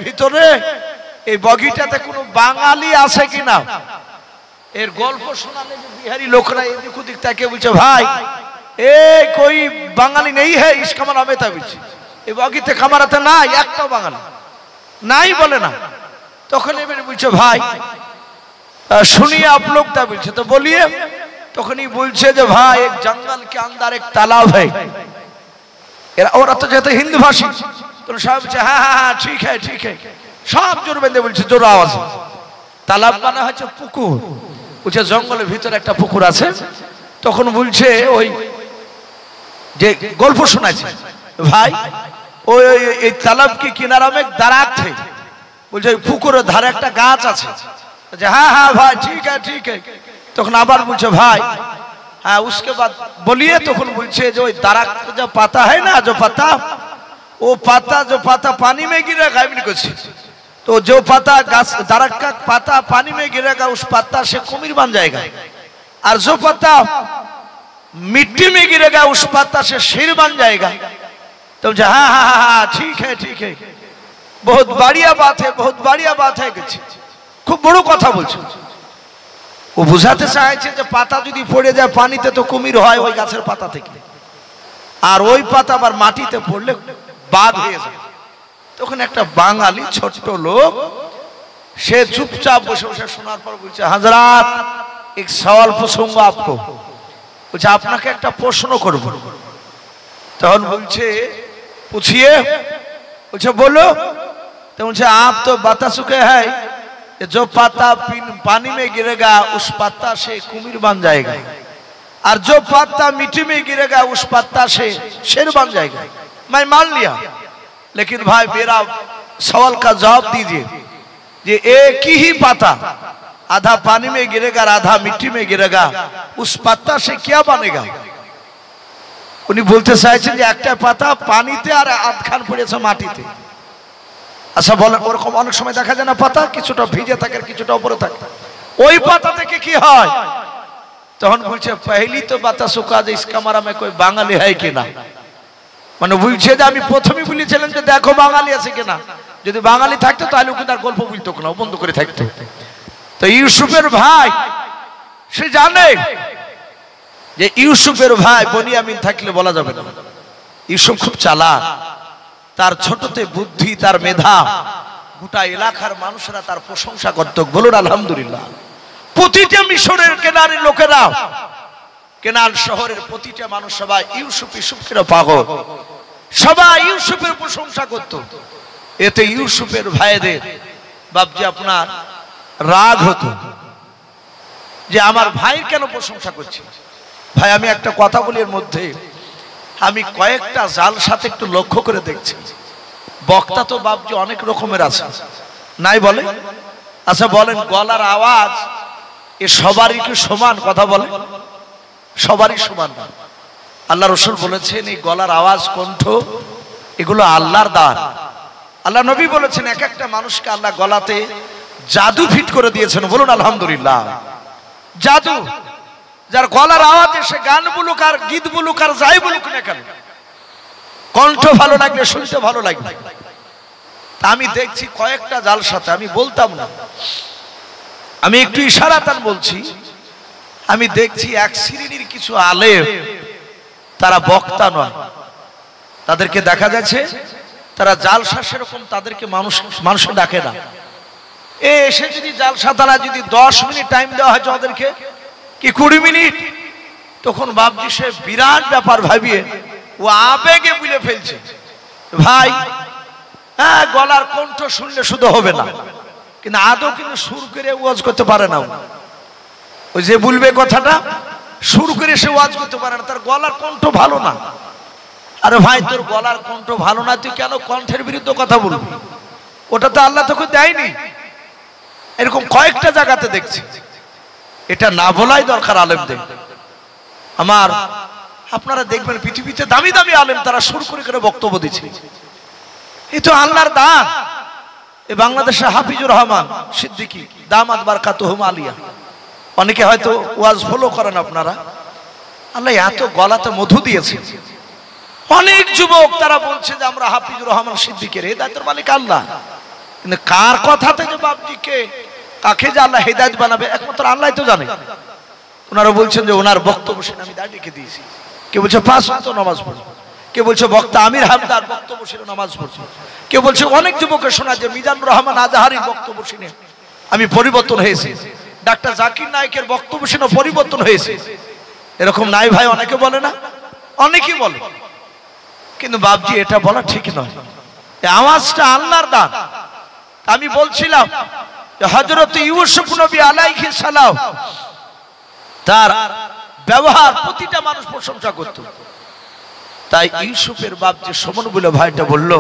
ভিতরে এই বগিটাতে কোনো বাঙালি আছে কিনা এর গল্প শোনালে যে বিহারি লোকরা এদিক ওদিক তাকে বলছে ভাই এ কই বাঙালি নেই है इस कमरा में ता বলছে এই বগিতে কামরাতে নাই একটাও বাঙালি নাই বলে না তখন এবারে বলছে ভাই सुनिए आप लोग ता বলছে তো বলিए তখনই বলছে যে ভাই एक जंगल के अंदर एक तालाब है এরা ওরা তো যেতে হিন্দি ভাষী তো সব বলছে হ্যাঁ হ্যাঁ হ্যাঁ ঠিক है সব জোর বেঁধে বলছে জোর আওয়াজ তালাব মানে হচ্ছে পুকুর বলছে জঙ্গলের ভিতরে একটা পুকুর আছে তখন বলছে ওই যে গল্প শোনাচ্ছে ভাই ওই এই তালাব কি কিনারা में एक दरात है বলছে ওই পুকুরের ধারে একটা গাছ আছে বলছে হ্যাঁ হ্যাঁ ভাই ঠিক है তখন আবার বলছে ভাই हाँ उसके बाद बोलिए तখন বলছে যে ওই दरख्त का जो पत्ता है ना जो पत्ता वो पत्ता जो पत्ता पानी में गिरेगा एमनी कुछ तो जो पत्ता दरख्त का पत्ता पानी में गिरेगा उस पत्ता से कुमीर बन जाएगा और जो पत्ता मिट्टी में गिरेगा उस पत्ता से शेर बन जाएगा तो हाँ हाँ हाँ ठीक है बहुत बढ़िया बात है कुछ खूब बड़ो कथा बोलছে ও বুঝাতে চাইছে যে পাতা যদি পড়ে যায় পানিতে তো কুমির হয় ওই গাছের পাতা থেকে আর ওই পাতা আবার মাটিতে পড়লে বাদ হয়ে যায় তখন একটা বাঙালি ছোট লোক সে চুপচাপ বসে বসে শোনার পর বলছে হযরত एक सवाल पूछूंगा आपको বলছে আপনাকে একটা প্রশ্ন করব তখন বলছে पूछिए বলছে বলো তো বলছে आप तो बता चुके हैं जो पत्ता पानी में गिरेगा उस पत्ता से कुमीर बन जाएगा और जो पत्ता मिट्टी में गिरेगा उस पत्ता से शेर बन जाएगा मैं मान लिया लेकिन भाई मेरा सवाल का जवाब दीजिए ये एक ही पत्ता आधा पानी में गिरेगा और आधा मिट्टी में गिरेगा उस पत्ता से क्या बनेगा उन्हीं बोलते চাইছেন যে একটা পাতা পানিতে আর আধখান পড়েছে মাটিতে আচ্ছা বলেন ওরকম অনেক সময় দেখা যায় না পাতা কিছুটা ভিজে থাকে আর কিছুটা উপরে থাকে ওই পাতা থেকে কি হয় তখন বলছে पहली तो बात सुखा যে इस कमरा में कोई বাঙালি है কিনা মানে বলছে যে আমি প্রথমেই বলেছিলাম যে দেখো বাঙালি আছে কিনা যদি বাঙালি থাকতো তাহলে ওকে তার গল্প বলতো না বন্ধ করে থাকতো তো ইউসুফের ভাই সে জানে যে ইউসুফের ভাই বনিয়ামিন থাকলে বলা যাবে না ইউসুফ খুব চালাক তার ছোটতে বুদ্ধি তার মেধা গোটা এলাকার মানুষরা তার প্রশংসা করত বলুন আলহামদুলিল্লাহ প্রতিটা মিশরের কেনারের লোকেরা কেনাল শহরের প্রতিটা মানুষ সবাই ইউসুফের পাগল সবাই ইউসুফের প্রশংসা করত এতে ইউসুফের ভাইদের বাপজি আপনার রাগ হতো যে আমার ভাই কেন প্রশংসা করছে ভাই আমি একটা কথা বলি এর মধ্যে আমি কয়েকটা জাল সাথে একটু লক্ষ্য করে দেখছি বক্তা তো বাপজি অনেক রকমের আছে নাই বলে আচ্ছা বলেন গলার আওয়াজ এ সবারই কি সমান কথা বলে সবারই সমান না আল্লাহ রাসূল বলেছেন এই গলার আওয়াজ কণ্ঠ এগুলো আল্লাহর দান আল্লাহ নবী বলেছেন এক একটা মানুষকে আল্লাহ গলাতে জাদু ফিট করে দিয়েছেন বলুন আলহামদুলিল্লাহ জাদু যার গলার আওয়াজে সে গান বলুক আর গীত বলুক আর যাই বলুক না কেন কণ্ঠ ভালো লাগলে শুনতে ভালো লাগবে আমি দেখছি কয়েকটা জালসাতে আমি বলতাম না আমি একটু ইশারাতান বলছি আমি দেখছি এক শ্রেণীর কিছু আলেম তারা বক্তা নয় তাদেরকে দেখা যাচ্ছে তারা জালসা সেরকম তাদেরকে মানুষ ডাকে না এসে যদি জালসা তারা যদি 10 মিনিট টাইম দেওয়া হয় ওদেরকে কি 20 মিনিট তখন বাপজি সে বিরাট ব্যাপার ভাবিয়ে ও আবেগে বলে ফেলছে ভাই হ্যাঁ গলার কণ্ঠ শুনলে শুধু হবে না কিন্তু আদৌ কিন্তু সুর করে ওয়াজ করতে পারে না ওই যে বলবে কথাটা সুর করে সে ওয়াজ করতে পারে না তার গলার কণ্ঠ ভালো না আরে ভাই তোর গলার কণ্ঠ ভালো না তুই কেন কণ্ঠের বিরুদ্ধে কথা বলবি ওটা তো আল্লাহ তোকে দেয়নি এরকম কয়েকটা জায়গাতে দেখছি এটা না বলাই দরকার আলেমদের আমার আপনারা দেখবেন পৃথিবীতে দামি দামি আলেম তারা সুর করে করে বক্তব্য দিচ্ছে এই তো আল্লাহর দান এই বাংলাদেশে হাফিজুর রহমান সিদ্দিকী দামাত বারকাতুহুম আলিয়া অনেকে হয়তো ওয়াজ ফলো করেন আপনারা আল্লাহ এত গলাতে মধু দিয়েছে অনেক যুবক তারা বলছে যে আমরা হাফিজুর রহমান সিদ্দিকের এই দায়িত্বের মালিক আল্লাহ কিন্তু কার কথাতে যে বাপজিকে কাকে যে আল্লাহ হেদায়েত বানাবে একমাত্র আল্লাহই তো জানে। ওনারা বলছেন যে ওনার বক্তব্য শুনে আমি দাঁড়িয়ে রেখে দিয়েছি। কেউ বলছে 5 ওয়াক্ত নামাজ পড়ি, কেউ বলছে বক্তা আমির হামদার বক্তব্য শুনে নামাজ পড়ছি, কেউ বলছে অনেক যুবকের শোনা যে মিজানুর রহমান আজহারির বক্তব্য শুনে আমি পরিবর্তন হয়েছি, ডাক্তার জাকির নায়েকের বক্তব্য শুনে পরিবর্তন হয়েছে। এরকম নাই ভাই? অনেকে বলে না, অনেকেই বলে। কিন্তু বাপজি এটা বলা ঠিক নয়। এই আওয়াজটা আল্লাহর দান। আমি বলছিলাম যে হযরত ইউসুফ নবী আলাইহিস সালাম তার ব্যবহার প্রতিটা মানুষ প্রশংসা করত। তাই ইউসুফের বাপ যে সমন বলে ভাইটা বলল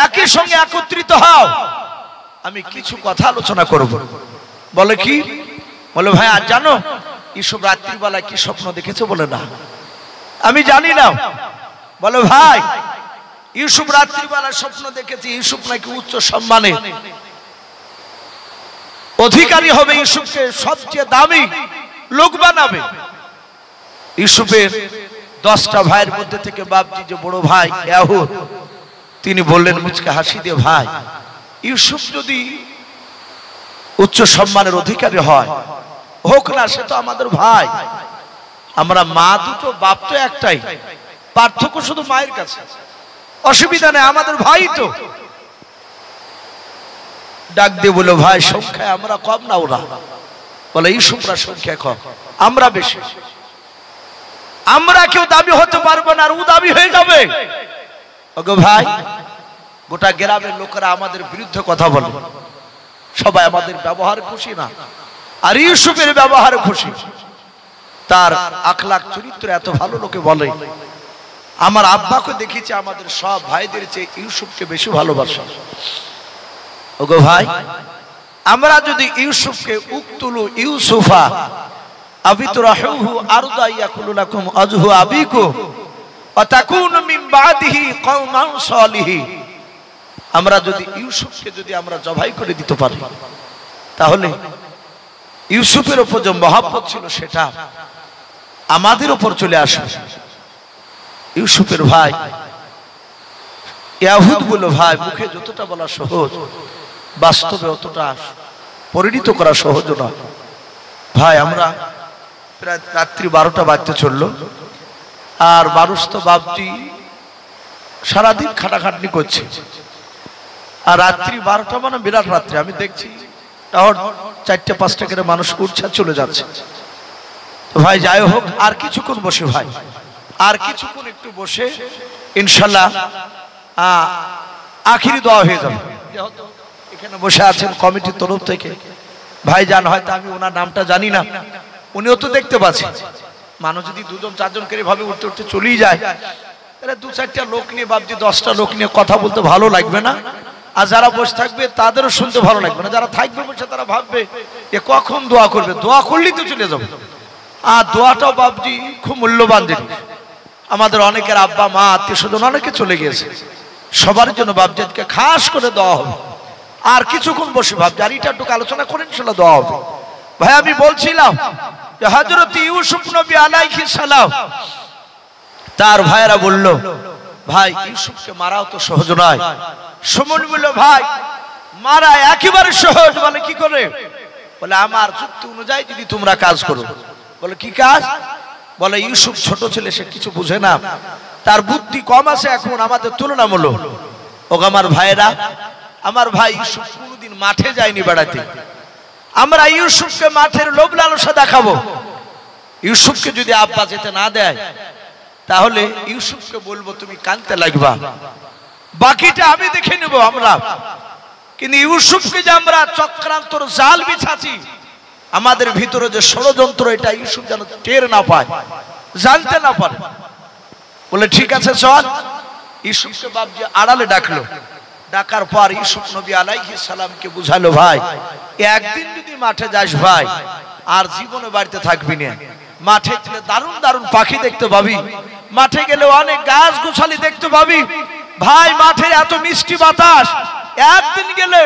একই সঙ্গে একত্রিত হও, আমি কিছু কথা আলোচনা করব। বলে কি? বলে ভাই আজ জানো ইউসুফ রাত্রিবেলায় কি স্বপ্ন দেখেছে? বলে না আমি জানি না। বলে ভাই ইউসুফ রাত্রিবেলায় স্বপ্ন দেখেছে ইউসুফ নাকি উচ্চ সম্মানে অধিকারী হবে, ইউসুফকে সবচেয়ে দামি লোক বানাবে। ইউসুফের 10টা ভাইয়ের মধ্যে থেকে বাপজি যে বড় ভাই ইয়াহুদ, তিনি বললেন মুচকে হাসি দিয়ে, ভাই ইউসুফ যদি উচ্চ সম্মানের অধিকারী হয় হোক না, সে তো আমাদের ভাই, আমরা মা দুটো বাপ তো একটাই, পার্থক্য শুধু মায়ের কাছে, অসুবিধা নেই, আমাদের ভাই তো। ডাক দিয়ে বলো ভাই সংখ্যায় আমরা কম না ওরা? বলে ইউসুফরা সংখ্যায় কম, আমরা বেশি, আমরা কেউ দাবি হতে পারবো না, আর ও দাবি হয়ে যাবে। ওগো ভাই গোটা গ্রামের লোকেরা আমাদের বিরুদ্ধে কথা বলে, সবাই আমাদের ব্যবহার খুশি না, আর ইউসুফের ব্যবহার খুশি। তার আখলাক চরিত্র এত ভালো, লোকে বলে আমার আব্বাকে দেখেছি আমাদের সব ভাইদের চেয়ে ইউসুফকে বেশি ভালোবাসে। ওগো ভাই আমরা যদি ইউসুফকে উক্তুলু ইউসুফা আবিতুরাহুহু আরদা ইয়াকুলু লাকুম আজহু আবিকুম ওয়া তাকুনু মিন বাদিহি কওমান সালিহিন, আমরা যদি ইউসুফকে যদি আমরা জবাই করে দিতে পারি তাহলে ইউসুফের উপর যে মহব্বত ছিল সেটা আমাদের উপর চলে আসবে। ইউসুফের ভাই ইয়াহুদ বলে ভাই মুখে যতটা বলা সহজ, বাস্তবে অতটা পরিণত করা সহজ নয়। ভাই আমরা প্রায় রাত্রি 12টা বাজতে চললো, আর মানুষ তো বাপটি সারাদিন খাটাখাটনি করছে, আর রাত্রি 12টা মানে বিরাট রাত্রি। আমি দেখছি তাহলে 4-5টা করে মানুষ উঠছে চলে যাচ্ছে। তো ভাই যাই হোক আর কিছুক্ষণ বসে, ভাই আর কিছুক্ষণ একটু বসে ইনশাল্লাহ আখিরি দোয়া হয়ে যাবে। এখানে বসে আছেন কমিটির তরফ থেকে ভাই যান, হয়তো আমি ওনার নামটা জানি না, উনিও তো দেখতে পাচ্ছেন। মানুষ যদি 2-4জন করে ভাবে উঠতে উঠতে চলেই যায়, তাহলে 2-4টা লোক নিয়ে বাপজি 10টা লোক নিয়ে কথা বলতে ভালো লাগবে না, আর যারা বসে থাকবে তাদেরও শুনতে ভালো লাগবে না। যারা থাকবে বসে তারা ভাববে এ কখন দোয়া করবে, দোয়া করলেই তো চলে যাবে। আর দোয়াটাও বাপজি খুব মূল্যবান জিনিস। আমাদের অনেকের আব্বা মা আত্মীয় স্বজন অনেকে চলে গিয়েছে, সবার জন্য বাপজিকে খাস করে দেওয়া হবে। আর কিছুক্ষণ বসে ভাবছি, আর এটা একটু আলোচনা করে ইনশাল্লাহ দেওয়া হবে। ভাই আমি বলছিলাম যে হযরত ইউসুফ নবী আলাইহিস সালাম তার ভাইরা বলল ভাই ইউসুফকে মারাও তো সহজ নয়। সুমন বলল ভাই মারা একেবারে সহজ। বলে কি করে? বলে আমার যুক্তি অনুযায়ী যদি তোমরা কাজ করো। বলে কি কাজ? বলে ইউসুফ ছোট ছেলে, সে কিছু বুঝে না, তার বুদ্ধি কম আছে এখন আমাদের তুলনামূলক। ও আমার ভাইরা, আমার ভাই ইউসুফ কোনোদিন মাঠে যায়নি বেড়াতে, আমরা ইউসুফকে মাঠের লোভ লালসা দেখাবো। ইউসুফকে যদি আব্বা যেতে না দেয় তাহলে ইউসুফকে বলবো তুমি কাঁদতে লাগবা, বাকিটা আমি দেখে নেব আমরা। কিন্তু ইউসুফকে যে আমরা চক্রান্তর জাল বিছাচ্ছি, আমাদের ভিতরে যে ষড়যন্ত্র, এটা ইউসুফ যেন টের না পায়, জানতে না পারে। বলে ঠিক আছে চল। ইউসুফকে বাপজি আড়ালে ডাকলো, ডাকার পর ইউসুফ নবী আলাইহিস সালামকে বুঝালো ভাই একদিন যদি মাঠে যাস ভাই আর জীবনে বাড়িতে থাকবি না। মাঠে গেলে দারুণ দারুণ পাখি দেখতে পাবি, মাঠে গেলে অনেক গাছ গোছালি দেখতে পাবি ভাই, মাঠে এত মিষ্টি বাতাস, একদিন গেলে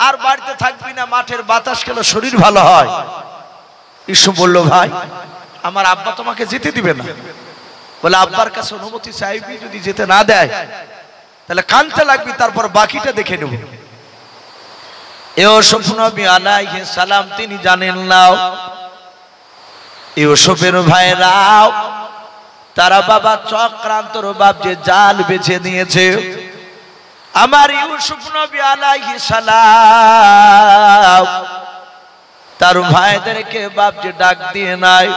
আর বাড়িতে থাকবি না, মাঠের বাতাস খেলে শরীর ভালো হয়। ইউসুফ বলল ভাই আমার আব্বা তোমাকে যেতে দিবে না। বলে আব্বার কাছে অনুমতি চাইবি, যদি যেতে না দেয় তাহলে কাঁদতে লাগবি, তারপর বাকিটা দেখে নেব। ইউসুফ নবী আলাইহিস সালাম তিনি জানেন না ইউসুফের ভাইরাও তারা বাবা চক্রান্তর বাপ যে জাল বেছে দিয়েছে আমার ইউসুফ নবী আলাইহিস সালাম তার ভাইদেরকে বাপ যে ডাক দিয়ে নাই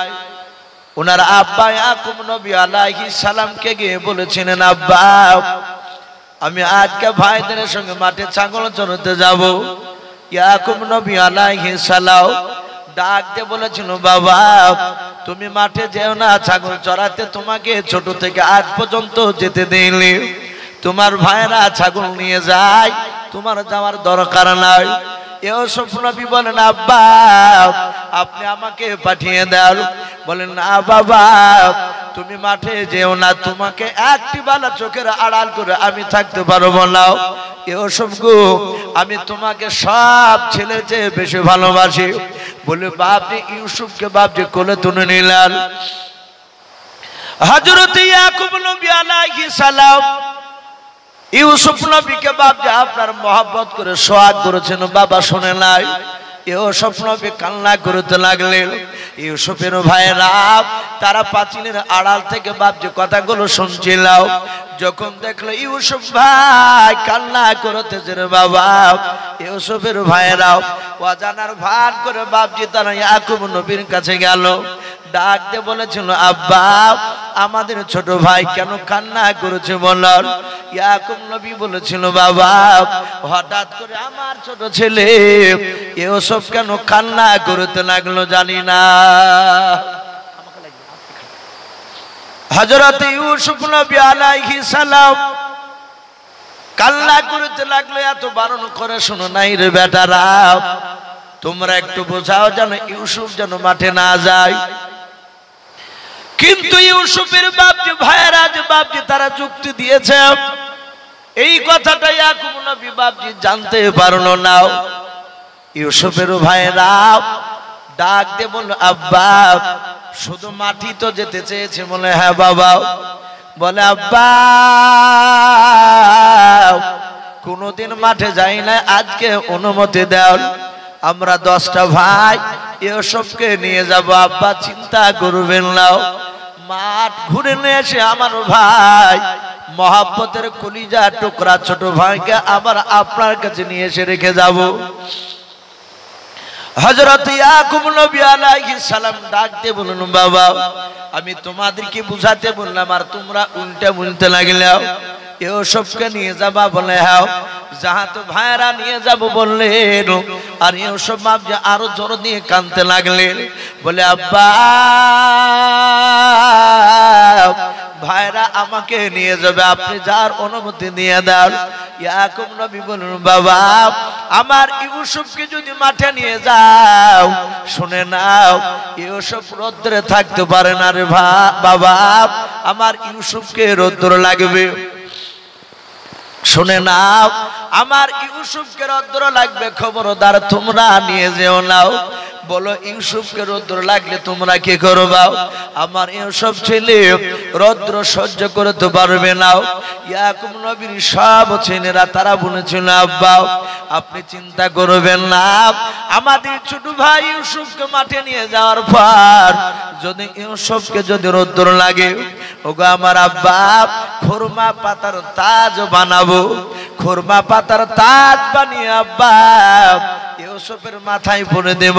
ওনার আব্বা ইয়াকুব নবী আলাইহিস সালামকে গিয়ে বলেছিলেন আব্বা আমি আজকে ভাইদের সঙ্গে মাঠে ছাগল চড়াতে যাব ইয়াকুব নবী আলাইহিস সালাম ডাক দিয়ে বলেছিল বাবা তুমি মাঠে যেও না ছাগল চড়াতে তোমাকে ছোট থেকে আজ পর্যন্ত যেতে দেইনি তোমার ভাইরা ছাগল নিয়ে যায় তোমার যাওয়ার দরকার নাই ইউসুফ নবী বলেন আব্বা আপনি আমাকে পাঠিয়ে দেন বলেন না বাবা তুমি মাঠে যেও না তোমাকে একটি বালা চোখের আড়াল করে আমি থাকতে পারবো না ইউসুফ গো আমি তোমাকে সব ছেলে চেয়ে বেশি ভালোবাসি বলে বাপজি ইউসুফকে বাপজি কোলে তুলে নিলেন হযরত ইয়াকুব নবী আলাইহিস সালাম ইউসুফ নবীকে বাপজি আপনার মহব্বত করে সোহাগ করেছেন বাবা শুনে নাই ইউসুফ নবী কান্না করতে লাগলেন ইউসুফের ভাইরা তারা পাঁচিলের আড়াল থেকে বাপজি কথাগুলো শুনছিল যখন দেখলো ইউসুফ ভাই কান্না করতেছে রে বাবা ইউসুফের ভাইরা অজানার ভান করে বাপজি তারা ইয়াকুব নবীর কাছে গেল ডাক দিয়ে বলেছিল আব্বা আমাদের ছোট ভাই কেন কান্না করেছে বলার ইয়াকুব নবী বলেছিল বাবা হঠাৎ করে আমার ছোট ছেলে ইউসুফ কেন কান্না করতে লাগলো জানি না হযরত ইউসুফ নবী আলাইহিস সালাম কান্না করতে লাগলো এত বারণ করে শোনো নাই রে বেটারা তোমরা একটু বোঝাও যেন ইউসুফ যেন মাঠে না যায় কিন্তু ইউসুফের বাপজি ভাইরা যে বাপজি তারা যুক্তি দিয়েছে এই কথাটা ইয়াকুব নবী বাপজি জানতে পারলো না ইউসুফের ভাইরা ডাক দিয়ে বলল আব্বা শুধু মাটি তো যেতে চেয়েছে বলে হ্যাঁ বাবা বলে আব্বা কোনদিন মাঠে যাই না আজকে অনুমতি দাও আমরা 10টা ভাই ইউসুফকে নিয়ে যাব আব্বা চিন্তা করবেন না মাঠ ঘুরে নিয়ে এসে আমার ভাই মহব্বতের কলিজা টুকরা ছোট ভাইকে আবার আপনার কাছে নিয়ে এসে রেখে যাব হযরত ইয়াকুব নবী আলাইহিস সালাম ডাক দিয়ে বললেন বাবা আমি তোমাদেরকে বুঝাতে বললাম আর তোমরা উল্টা বলতে লাগলে ইউসুফকে নিয়ে যাবা বলে হ্যাঁ যাহা তো ভাইরা নিয়ে যাব বললেন আর ইউসুফ বাপজি আরো জোর দিয়ে কাঁদতে লাগলেন বলে আব্বা ভাইরা আমাকে নিয়ে যাবে আপনি যার অনুমতি দিয়ে দেন ইয়াকুব নবী বললেন বাবা আমার ইউসুফকে যদি মাঠে নিয়ে যাও শুনে নাও ইউসুফ রৌদ্রে থাকতে পারে না রে বাবা আমার ইউসুফকে রৌদ্র লাগবে শুনে নাও আমার ইউসুফকে রৌদ্র লাগবে খবরদার তোমরা নিয়ে যেও নাও বলো ইউসুফকে রৌদ্র লাগলে তোমরা কি করবা আমার ইউসুফ ছেলে রৌদ্র সহ্য করতে পারবে না ইয়াকুব নবীর সব ছেলেরা তারা বলেছিল আব্বা আপনি চিন্তা করবেন না আমাদের ছোট ভাই ইউসুফকে মাঠে নিয়ে যাওয়ার পর যদি ইউসুফকে যদি রৌদ্র লাগে ওগো আমার আব্বা খুরমা পাতার তাজ বানাবো খুরমা পাতার তাজ বানিয়ে আব্বা ইউসুফের মাথায় পরে দেব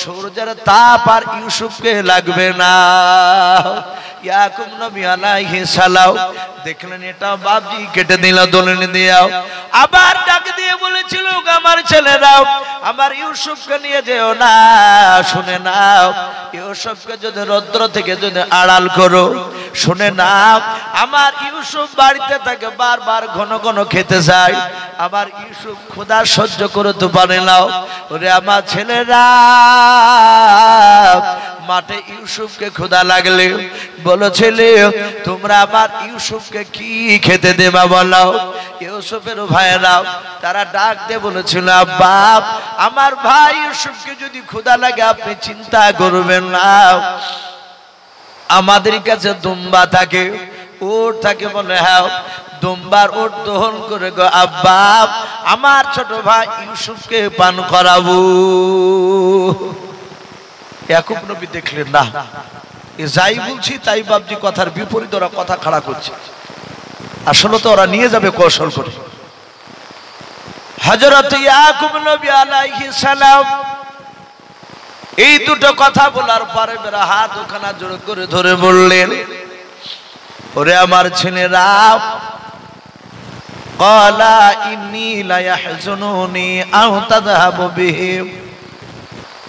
সূর্যের তাপ আর ইউসুফকে লাগবে না ইয়াকুব নবী আলাইহিস সালাম দেখলেন এটা বাপজি কেটে দিল দোলন দিয়াও আবার ডাক দিয়ে বলেছিল আমার ছেলেরাও আমার ইউসুফকে নিয়ে যেও না শুনে নাও ইউসুফকে যদি রৌদ্র থেকে যদি আড়াল করো শুনে নাও আমার ইউসুফ বাড়িতে থাকে বারবার ঘন ঘন খেতে যায় আমার ইউসুফ ক্ষুধা সহ্য করতে পারে না ওরে আমার ছেলেরা মাঠে ইউসুফকে ক্ষুধা লাগলে বলো ছেলে তোমরা আমার ইউসুফকে কি খেতে দেবা বলো ইউসুফের ভাইরা তারা ডাক দিয়ে বলেছিল আব্বা আমার ভাই ইউসুফকে যদি ক্ষুধা লাগে আপনি চিন্তা করবেন না আমাদের কাছে দুম্বা থাকে উট থাকে বলে হ্যাঁ দুম্বার ওট দহন করে গো আব্বা আমার ছোট ভাই ইউসুফকে পান করাবো। ইয়াকুব নবী দেখলেন না, এ যাই বলছি তাই বাপজি কথার বিপরীত ওরা কথা খাড়া করছে, আসলে তো ওরা নিয়ে যাবে কৌশল করে। হযরত ইয়াকুব নবী আলাইহিস সালাম এই দুটো কথা বলার পরে মেরা হাত ওখানা জোর করে ধরে বললেন, ওরে আমার ছেলেরা, ক্বালা ইন্নী লা ইয়াহজুনুনি আও তাযহাবু বিহি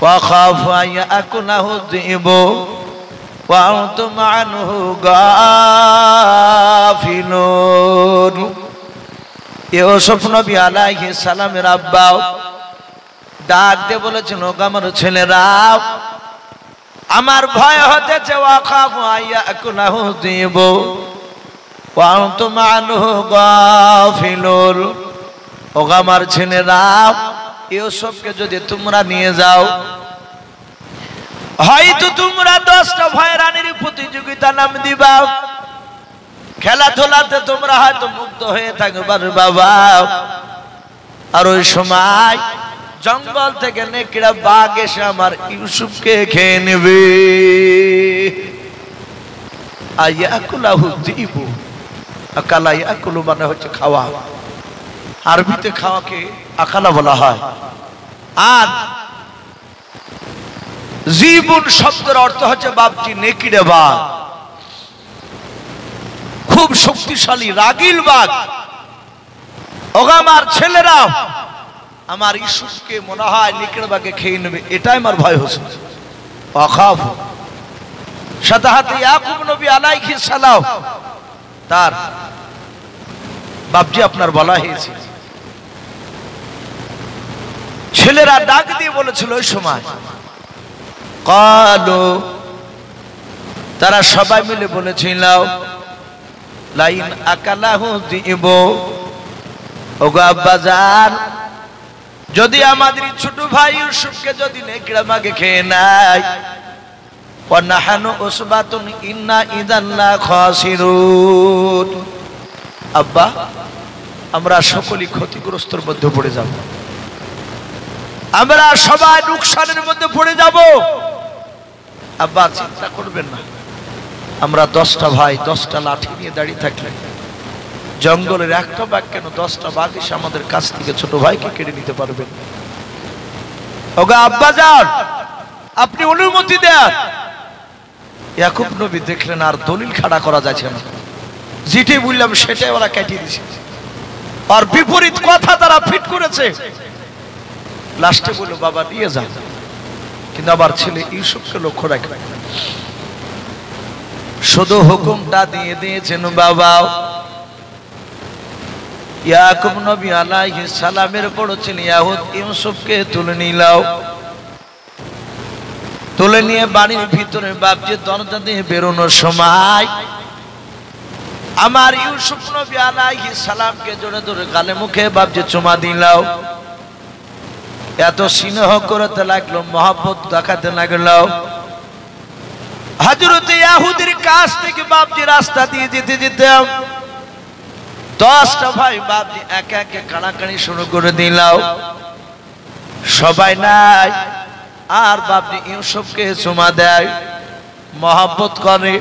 ওয়া খাফু আন ইয়াকুলাহু যিবু ওয়া আনতুম আনহু গাফিলুন। ইউসুফ নবী আলাইহিস সালামের আব্বা ডাক দিয়ে বলেছেন, ও আমার ছেলেরা, আমার ভয় হতেছে, ওয়া খাফু আন ইয়াকুলাহু যিবু ওয়া আনতুম আনহু গাফিলুন। ও আমার ছেলেরা, ইউসুফকে যদি তোমরা নিয়ে যাও, হয়তো তোমরা 10টা ভয়রানির প্রতিযোগিতা নাম দিবা, খেলাধুলাতে তোমরা হয়তো মুক্ত হয়ে থাকবার বাবা, আর ওই সময় জঙ্গল থেকে নেকড়া বাঘ এসে আমার ইউসুফকে খেয়ে নেবে। আয়াকুলাহু যিবু, আকালা ইয়াকুলু মানে হচ্ছে খাওয়া, আরবিতে খাওয়াকে আকালা বলা হয়। আর জীবন শব্দের অর্থ হচ্ছে বাপজি নেকড়ে বাঘ, খুব শক্তিশালী রাগিল বাঘ। ওগো আমার ছেলেরা, আমার ইউসুফকে মনে হয় নেকড়ে বাঘে খেয়ে নেবে, এটাই আমার ভয় হচ্ছে। অখাফ সাথে সাথে ইয়াকুব নবী আলাইহিস সালাম তার বাপজি আপনার বলা হয়েছে, ছেলেরা ডাক দিয়ে বলেছিল ওই সময়, ক্বালু তারা সবাই মিলে বলেছিল, লাইন আকালাহু যিবু, ওগো আব্বাজান, যদি আমাদের ছোট ভাই ইউসুফকে যদি নেকড়ে বাঘে খেয়ে নেয়, ওয়া নাহানু উসবাতুন ইন্না ইযান লা খাসিরুন, আব্বা আমরা সকলেই ক্ষতিগ্রস্তের মধ্যে পড়ে যাব, আমরা সবাই নুকসানের মধ্যে পড়ে যাব। আব্বা চিন্তা করবেন না, আমরা 10টা ভাই 10টা লাঠি নিয়ে দাঁড়িয়ে থাকলে জঙ্গলের একটা বাঘ কেন 10টা বাঘ এসে আমাদের কাছ থেকে ছোট ভাইকে কেড়ে নিতে পারবেন। ওগো আব্বাজান, আপনি অনুমতি দেন। ইয়াকুব নবী দেখলেন আর দলিল খাড়া করা যাচ্ছে না, যেটাই বললাম সেটাই ওরা কাটিয়ে দিয়েছে, আর বিপরীত কথা তারা ফিট করেছে। লাস্টে বলল, বাবা নিয়ে যা, কিন্তু আবার ছেলে ইউসুফকে লক্ষ্য রাখবে। শুধু হুকুমটা দিয়ে দিয়েছেন বাবা, ইয়াকুব নবী আলাইহিস সালামের বড় ছেলে ইয়াহুদ ইউসুফকে তুলে নিলাও, তুলে নিয়ে বাড়ির ভিতরে বাপজি দরজা দিয়ে বেরোনোর সময় আমার ইউসুফ নবী আলাইহিস সালামকে জোরে জোরে গালে মুখে বাপজি চুমা দিলাও। এত স্নেহ করতে লাগলো, মহব্বত দেখাতে লাগলো। হযরত ইয়াহুদের কাছ থেকে বাপজি রাস্তা দিয়ে যেতে যেতে 10টা ভাই বাপজি একে একে কাড়াকাড়ি শুরু করে দিলাও। সবাই নাই, আর বাপজি ইউসুফকে চুমা দেয়, মহব্বত করে,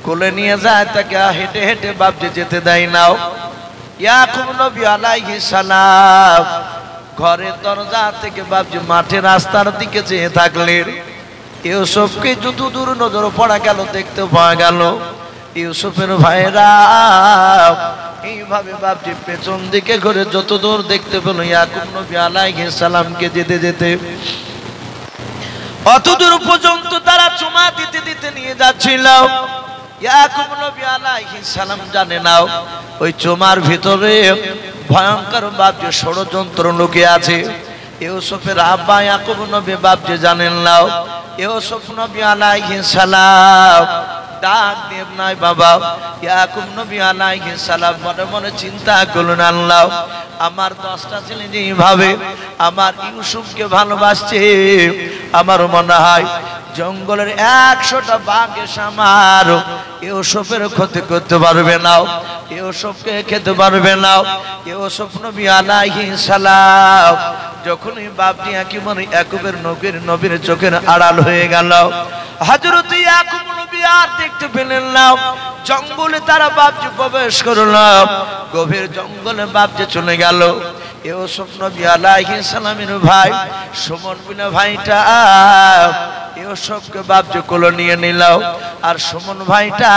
কোলে নিয়ে যায়, তাকে হেঁটে হেঁটে বাপজি যেতে দেয় নাও। ইয়াকুব নবী আলাইহিস সালাম ঘরের দরজা থেকে বাপজি মাঠে রাস্তার দিকে চেয়ে থাকলেন। ইউসুফকে যত দূর নজর পড়া গেল দেখতে পাওয়া গেল ইউসুফের ভাইরা এইভাবে বাপজি পেছন দিকে ঘুরে যত দূর দেখতে পেল ইয়াকুব নবী আলাইহিস সালামকে যেতে যেতে অত দূর পর্যন্ত তারা চুমা দিতে দিতে নিয়ে যাচ্ছিল। ইয়াকুব নবী আলাইহিস সালাম জানে নাও ওই চুমার ভিতরে ভয়ঙ্কর বাপজি ষড়যন্ত্র লুকিয়ে আছে। ইউসুফের আব্বা ইয়াকুব নবী বাপজি জানেন নাও ইউসুফ নবী আলাইহিস সালাম ডাক দিয়ে নাই বাবা ইয়াকুব নবী আলাইহিস সালাম মনে মনে চিন্তা করলেন, আল্লাহ আমার 10টা ছেলে যেভাবে আমার ইউসুফকে ভালোবাসছে, আমার মনে হয় জঙ্গলের 100টা বাঘ এসে আমার ইউসুফের ক্ষতি করতে পারবে না, ইউসুফকে খেতে পারবে না। ইউসুফ নবী আলাইহিস সালাম যখনই বাপজি ইয়াকুবের নবীর চোখের আড়াল হয়ে গেল, হযরত ইয়াকুব নবী আর দেখতে পেলেন না। জঙ্গলে তারা বাপজি প্রবেশ করল, গভীর জঙ্গলে বাপজি চলে গেল। ইউসুফ নবী আলাইহিস সালামের ভাই সুমন বিন ভাইটা ইউসুফকে বাপজি কোলে নিয়ে নিল, আর সুমন ভাইটা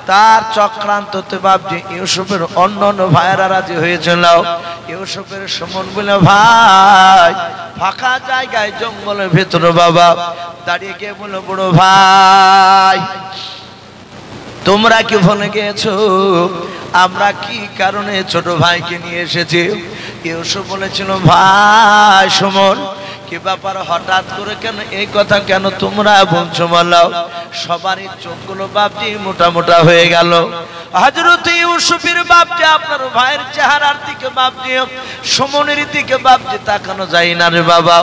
তার চক্রান্ততে বাপজি ইউসুফের অন্য ভাইয়েরা রাজি হয়েছিল। ইউসুফের সুমন বিন ভাই ফাঁকা জায়গায় জঙ্গলের ভেতরে বাবা দাঁড়িয়ে গিয়ে বলল, বড় ভাই তোমরা কি ভুলে গেছো আমরা কি কারণে ছোট ভাইকে নিয়ে এসেছি? ইউসুফ বলেছিল, ভাই সুমন কি ব্যাপার, হঠাৎ করে কেন এই কথা কেন তোমরা বলছো? বলো। সবারই চোখগুলো বাপজি মোটা মোটা হয়ে গেল। হযরত ইউসুফের বাপজি আপনার ভাইয়ের চেহারার দিকে বাপজি সুমনের দিকে বাপজি তাকানো যায় না রে বাবা।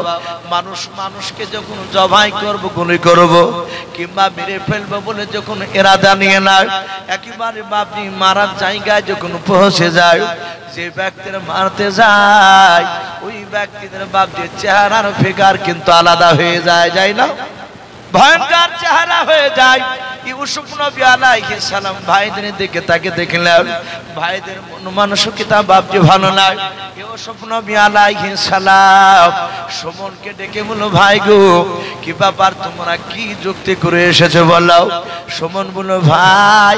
মানুষকে যখন জবাই করব, গুলি করব কিংবা মেরে ফেলবো বলে যখন ইরাদা নিয়ে নেয়, একেবারে বাপজি মারার জায়গায় যখন পৌঁছে যায়, যে ব্যক্তির মারতে যায় ওই ব্যক্তিদের বাপজি চেহারার ফিগার কিন্তু আলাদা হয়ে যায় না, ভয়ঙ্কর চেহারা হয়ে যায়। ইউসুফ নবী আলাইহিস সালাম ভাইদের দিকে তাকে দেখলেন, ভাইদের মন মানসিকতা বাপজি ভালো নয়। ইউসুফ নবী আলাইহিস সালাম সুমনকে ডেকে বলল, ভাই গো কি ব্যাপার, তোমরা কি যুক্তি করে এসেছো বলো? সুমন বলল, ভাই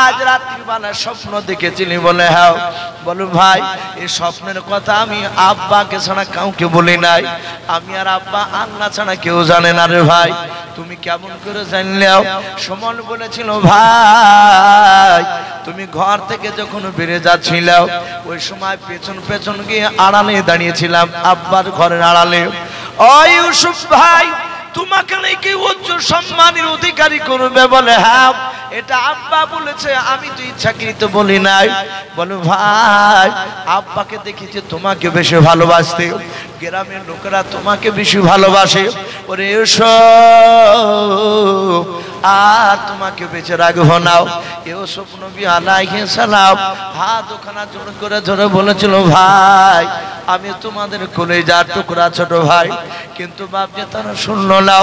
আজ রাত্রিবেলা স্বপ্ন দেখেছিলি বলে? হ্যাঁ। বলো ভাই এই স্বপ্নের কথা আমি আব্বাকে ছাড়া কাউকে বলি নাই, আমি আর আব্বা আল্লাহ ছাড়া কেউ জানে না রে ভাই, তুমি কেমন করে জানলে? সুমন বলেছিল, ভাই তুমি ঘর থেকে যখন বেরিয়ে যাচ্ছিল ওই সময় পেছন পেছন গিয়ে আড়ালে দাঁড়িয়েছিলাম, আব্বার ঘরের আড়ালে। ও ইউসুফ ভাই তোমাকে নাকি উচ্চ সম্মানের অধিকারী করবে বলে? হ্যাঁ এটা আব্বা বলেছে, আমি তো ইচ্ছাকৃত বলি নাই। বলো ভাই আব্বাকে দেখেছি তোমাকে বেশি ভালোবাসতে, গ্রামের লোকেরা তোমাকে বেশি ভালোবাসে। ওরে ইউসুফ আর তোমাকে বেঁচে রাখবো না। ইউসুফ নবী আলাইহিস সালাম হাত ওখানা জোর করে ধরে বলেছিল, ভাই আমি তোমাদের কলিজার টুকরা ছোট ভাই, কিন্তু বাপজি তারা শুনল না।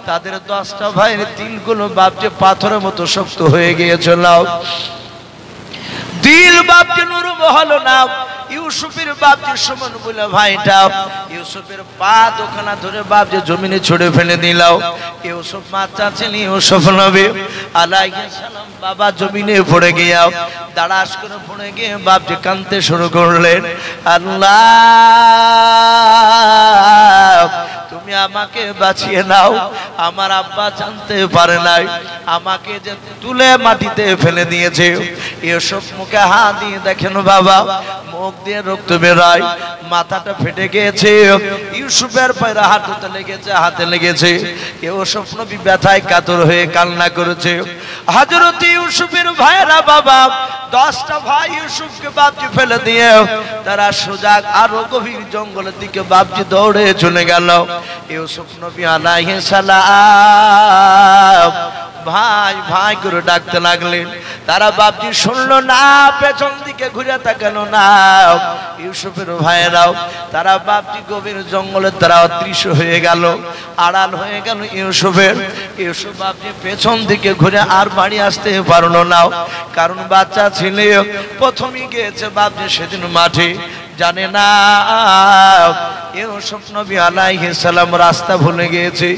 তাদের 10টা ভাইয়ের দিলগুলো বাপজি পাথরের মতো শক্ত হয়ে গিয়েছিল, দিল বাপজি নরম হলো না। ইউসুফের বাপজি সুমন বলে ভাইটা ইউসুফের পা দোখানা ধরে বাপজি জমিনে ছুড়ে ফেলে দিল। ইউসুফ মাথা ছিলেন ইউসুফ নবী আলাইহিস সালাম বাবা জমিনে পড়ে গিয়া দাঁড়াস করে পড়ে গিয়ে বাপজি কাঁদতে শুরু করলেন, আল্লাহ তুমি আমাকে বাঁচিয়ে নাও, আমার আব্বা জানতে পারে নাই আমাকে যে তুলে মাটিতে ফেলে দিয়েছে। ইউসুফ মুখে হাত দিয়ে দেখেন বাবা মুখ দিয়ে রক্ত বেরোয়, মাথাটা ফেটে গিয়েছে, ইউসুফের পায়ে হাতে লেগেছে। ইউসুফ নবী ব্যথায় কাতর হয়ে কান্না করেছে। হযরত ইউসুফের ভাইরা বাবা 10টা ভাই ইউসুফকে বাপজি ফেলে দিয়ে তারা সোজা আরো গভীর জঙ্গলের দিকে বাপজি দৌড়ে চলে গেল। ইউসুফ নবী আলাইহিস সালাম ভাই ভাই করে ডাকতে লাগলেন, তারা বাপজি শুনলো না, পেছন দিকে ঘুরে তাকালো না। ইউসুফের ভাইয়েরাও তারা বাপজি গভীর জঙ্গলে তারা অদৃশ্য হয়ে গেল, আড়াল হয়ে গেল ইউসুফের। ইউসুফ বাপজি পেছন দিকে ঘুরে আর বাড়ি আসতে পারলো না, কারণ বাচ্চা ছেলে প্রথমেই গিয়েছে বাপজি সেদিন মাঠে, জানে না ইউসুফ নবী আলাইহিস সালাম রাস্তা ভুলে গিয়েছে।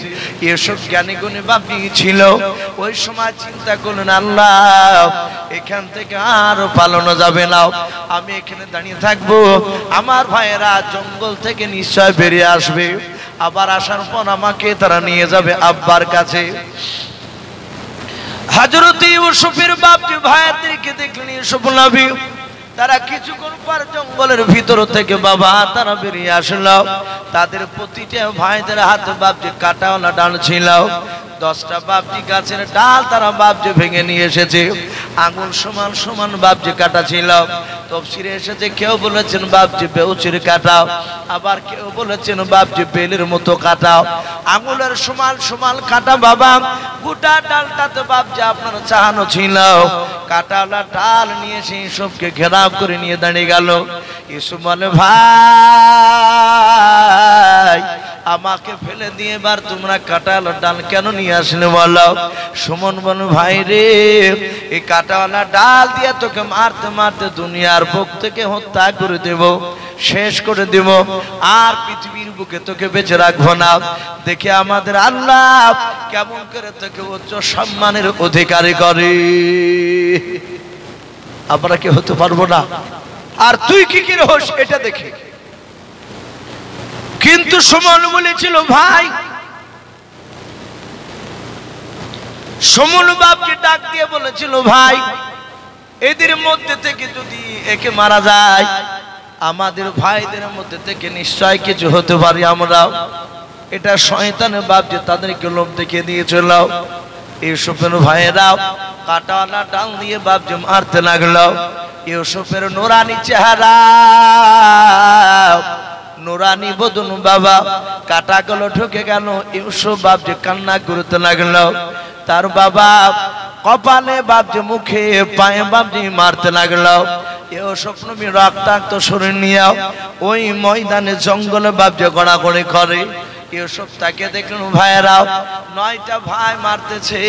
ইউসুফ জ্ঞানী গুণী বাপজি ছিল, ওই সময় চিন্তা করলেন, আল্লাহ এখান থেকে আর পালানো যাবে না, আমি এখানে দাঁড়িয়ে থাকবো, আমার ভাইয়েরা জঙ্গল থেকে নিশ্চয় বেরিয়ে আসবে, আবার আসার পর আমাকে তারা নিয়ে যাবে আব্বার কাছে। হযরত ইউসুফের বাপজি ভাইদেরকে দেখলেন ইউসুফ নবী, তারা কিছুক্ষণ পর জঙ্গলের ভিতর থেকে বাবা তারা বেরিয়ে আসলো। তাদের প্রতিটা ভাইদের হাতে বাপজি কাটাওয়ালা ডাল ছিল, 10টা বাবজি গাছের ডাল তারা বাবজি ভেঙে নিয়ে এসেছে, আঙুল সমান সমান বাবজি কাটা ছিল। তফসিরে এসেছে কেউ বলেছেন বাবজি বেউচির কাটাও, আবার কেউ বলেছেন বাবজি বেলের মতো কাটাও, আঙুলের সমান সমান কাটা বাবা। গোটা ডালটাতে বাবজি আপনার চাহানো ছিল, কাটাওয়ালা ডাল নিয়ে সেই সবকে ঘেরাও করে নিয়ে দাঁড়িয়ে গেল। ইউসুফ বলে ভাই আমাকে ফেলে দিয়ে এবার তোমরা কাটাওয়ালা ডাল কেন নিয়ে আসলে বলো? সুমন বলে ভাই রে, এই কাটাওয়ালা ডাল দিয়ে তোকে মারতে মারতে দুনিয়ার বুক থেকে হত্যা করে দেব, শেষ করে দেব, আর পৃথিবীর বুকে তোকে বেঁচে রাখবো না। দেখে আমাদের আল্লাহ কেমন করে তোকে উচ্চ সম্মানের অধিকারী করে। আমরা কি হতে পারবো না? আর তুই কি কি রহস্য এটা দেখে। কিন্তু সুমন বলেছিল ভাই, সুমন বাপকে ডাক দিয়ে বলেছিল ভাই এদের মধ্যে থেকে যদি একে মারা যায়, আমাদের ভাইদের মধ্যে থেকে নিশ্চয় কিছু হতে পারি আমরা। এটা শয়তানের বাপ যে তাদেরকে লোভ দেখিয়ে দিয়েছিল। ইউসুফের ভাইয়েরাও কাটাওয়ালা ডাল দিয়ে বাপ যে মারতে লাগলো। ইউসুফের নুরানি চেহারা, নুরানি বদন বাবা, কাটাগুলো ঢুকে গেল। ইউসুফ বাপ যে কান্না করতে লাগলো। তার বাবা কপালে বাপ যে মুখে পায়ে বাপ যে মারতে লাগলো। ইউসুফ নবী রক্তাক্ত শরীর নিয়ে ওই ময়দানে জঙ্গলে বাপ যে গড়াগড়ি করে। ইউসুফ তাকে দেখলেন ভাইয়েরাও 9টা ভাই মারতেছে,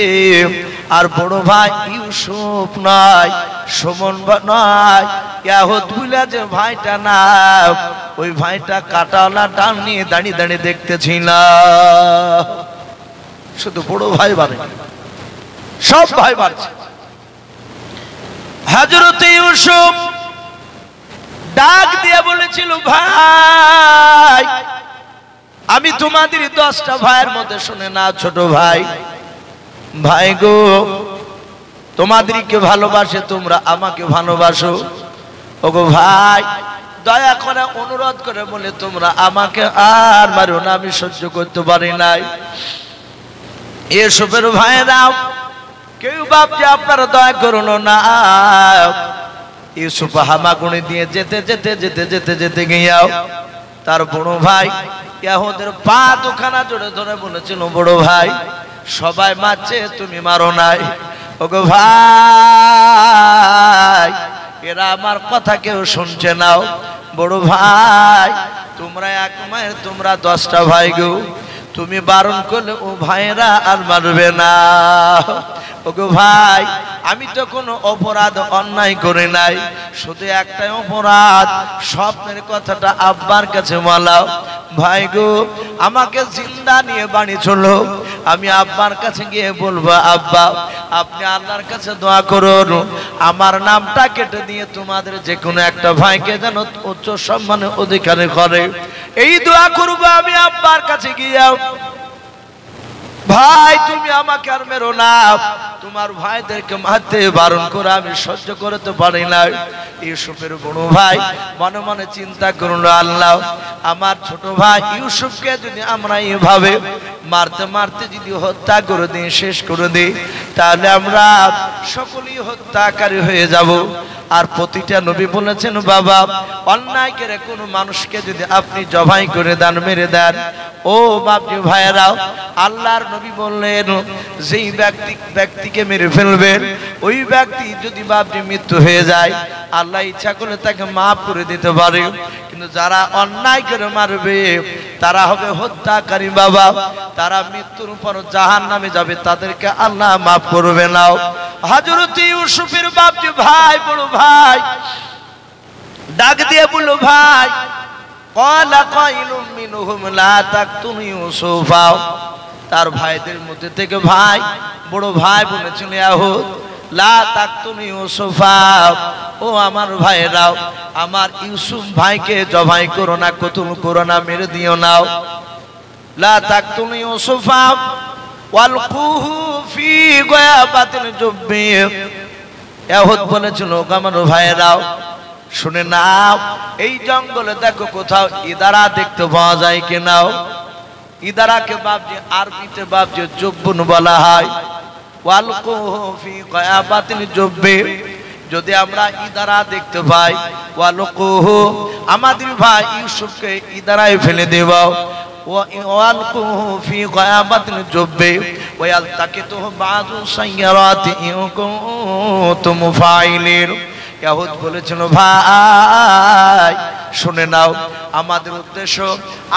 আর বড় ভাই ইউসুফ নয়, সুমন নয়, ইয়াহুদ বুলা যে ভাইটা না, ওই ভাইটা কাটাওয়ালা ডাল নিয়ে দাঁড়িয়ে দাঁড়িয়ে দেখতেছিল। শুধু বড় ভাই বাড়ে, সব ভাই বাড়ছে। হযরত ইউসুফ ডাক দিয়ে বলেছিল ভাই আমি তোমাদের 10টা ভাইয়ের মধ্যে শুনে না ছোট ভাই, ভাই গো তোমাদেরকে ভালোবাসে, তোমরা আমাকে ভালোবাসো। ওগো ভাই দয়া করে অনুরোধ করে বলে তোমরা আমাকে আর মারো না, আমি সহ্য করতে পারি নাই। ইউসুফের ভাইয়েরাও কেউ ভাবছে আপনারা দয়া করুন না। ইউসুফ হামাগুড়ি দিয়ে যেতে যেতে যেতে যেতে যেতে গিয়াও তার বড় ভাই ইয়াহুদের পা দুখানা জোরে ধরে বলেছিল বড় ভাই সবাই মারছে তুমি মারো নাই। ওগো ভাই এরা আমার কথা কেউ শুনছে নাও। বড় ভাই তোমরা এক মায়ের তোমরা 10টা ভাই গো, তুমি বারণ করলে ও ভাইরা আর মারবে না। ওগো ভাই আমি তো কোনো অপরাধ অন্যায় করে নাই, শুধু একটাই অপরাধ, স্বপ্নের কথাটা আব্বার কাছে বলাও। ভাই গো আমাকে জিন্দা নিয়ে বাড়ি চলো, আমি আব্বার কাছে গিয়ে বলবো আব্বা আপনি আল্লাহর কাছে দোয়া করুন আমার নামটা কেটে দিয়ে তোমাদের যে কোনো একটা ভাইকে যেন উচ্চ সম্মানের অধিকারী করে, এই দোয়া করবো আমি আব্বার কাছে গিয়ে। ভাই তুমি আমাকে আর মেরো না, তোমার ভাইদেরকে মারতে বারণ করে আমি সহ্য করতে পারি না। ইউসুফের বড় ভাই মনে মনে চিন্তা করলো আল্লাহ আমার ছোট ভাই ইউসুফকে যদি আমরা এভাবে মারতে মারতে যদি হত্যা করে দিই, শেষ করে দিই, তাহলে আমরা সকলেই হত্যাকারী হয়ে যাব। আর প্রতিটা নবী বলেছেন বাবা অন্যায় করে কোনো মানুষকে যদি আপনি জবাই করে দেন, মেরে দেন, ও বাপজি ভাইয়েরাও আল্লাহর নবী বললেন যেই ব্যক্তিকে মেরে ফেলবেন ওই ব্যক্তি যদি বাপজি মৃত্যু হয়ে যায় আল্লাহ ইচ্ছা করলে তাকে মাফ করে দিতে পারে, কিন্তু যারা অন্যায় করে মারবে তারা হবে হত্যাকারী বাবা, তারা মৃত্যুর পর জাহান্নামে যাবে, তাদেরকে আল্লাহ মাফ করবে না। হযরত ইউসুফের বাপজি ভাই বড় ভাই ডাক দিয়ে বলল ভাই ক্বালা কাইলুম মিনহুম লা তাকতুলু ইউসুফা, তার ভাইদের মধ্যে থেকে ভাই বড় ভাই বলেছিল ইয়াহুদ লা তাকতুলু ইউসুফা, ও আমার ভাইরাও আমার ইউসুফ ভাইকে জবাই করো না, কতল করো না, মেরে দিও না। লা তাকতুলু ইউসুফা ওয়ালকুহু ফি গায়াবাতিল জুব্বি, ইয়াহুদ বলেছিল আমার ভাইরাও শুনে নাও এই জঙ্গলে দেখো কোথাও ইদারা দেখতে পাওয়া যায় কিনাও। ইদারাকে বাবজি আরবিতে বাবজি জুব্বুন বলা হয়। ওয়ালকুহু ফি গায়াবাতিল জুব্বি, যদি আমরা ইদারা দেখতে পাই, ওয়ালকুহু আমাদের ভাই ইউসুফকে ইদারায় ফেলে দেব, ওয়ালকুহু ফি গায়াবাতিল জুব্বি ওয়ালতাকিতুহু বাযু সাইয়ারাতি ইন কুনতুম ফাইলিন। ইয়াহুদ বলেছিল ভাই শুনে নাও, আমাদের উদ্দেশ্য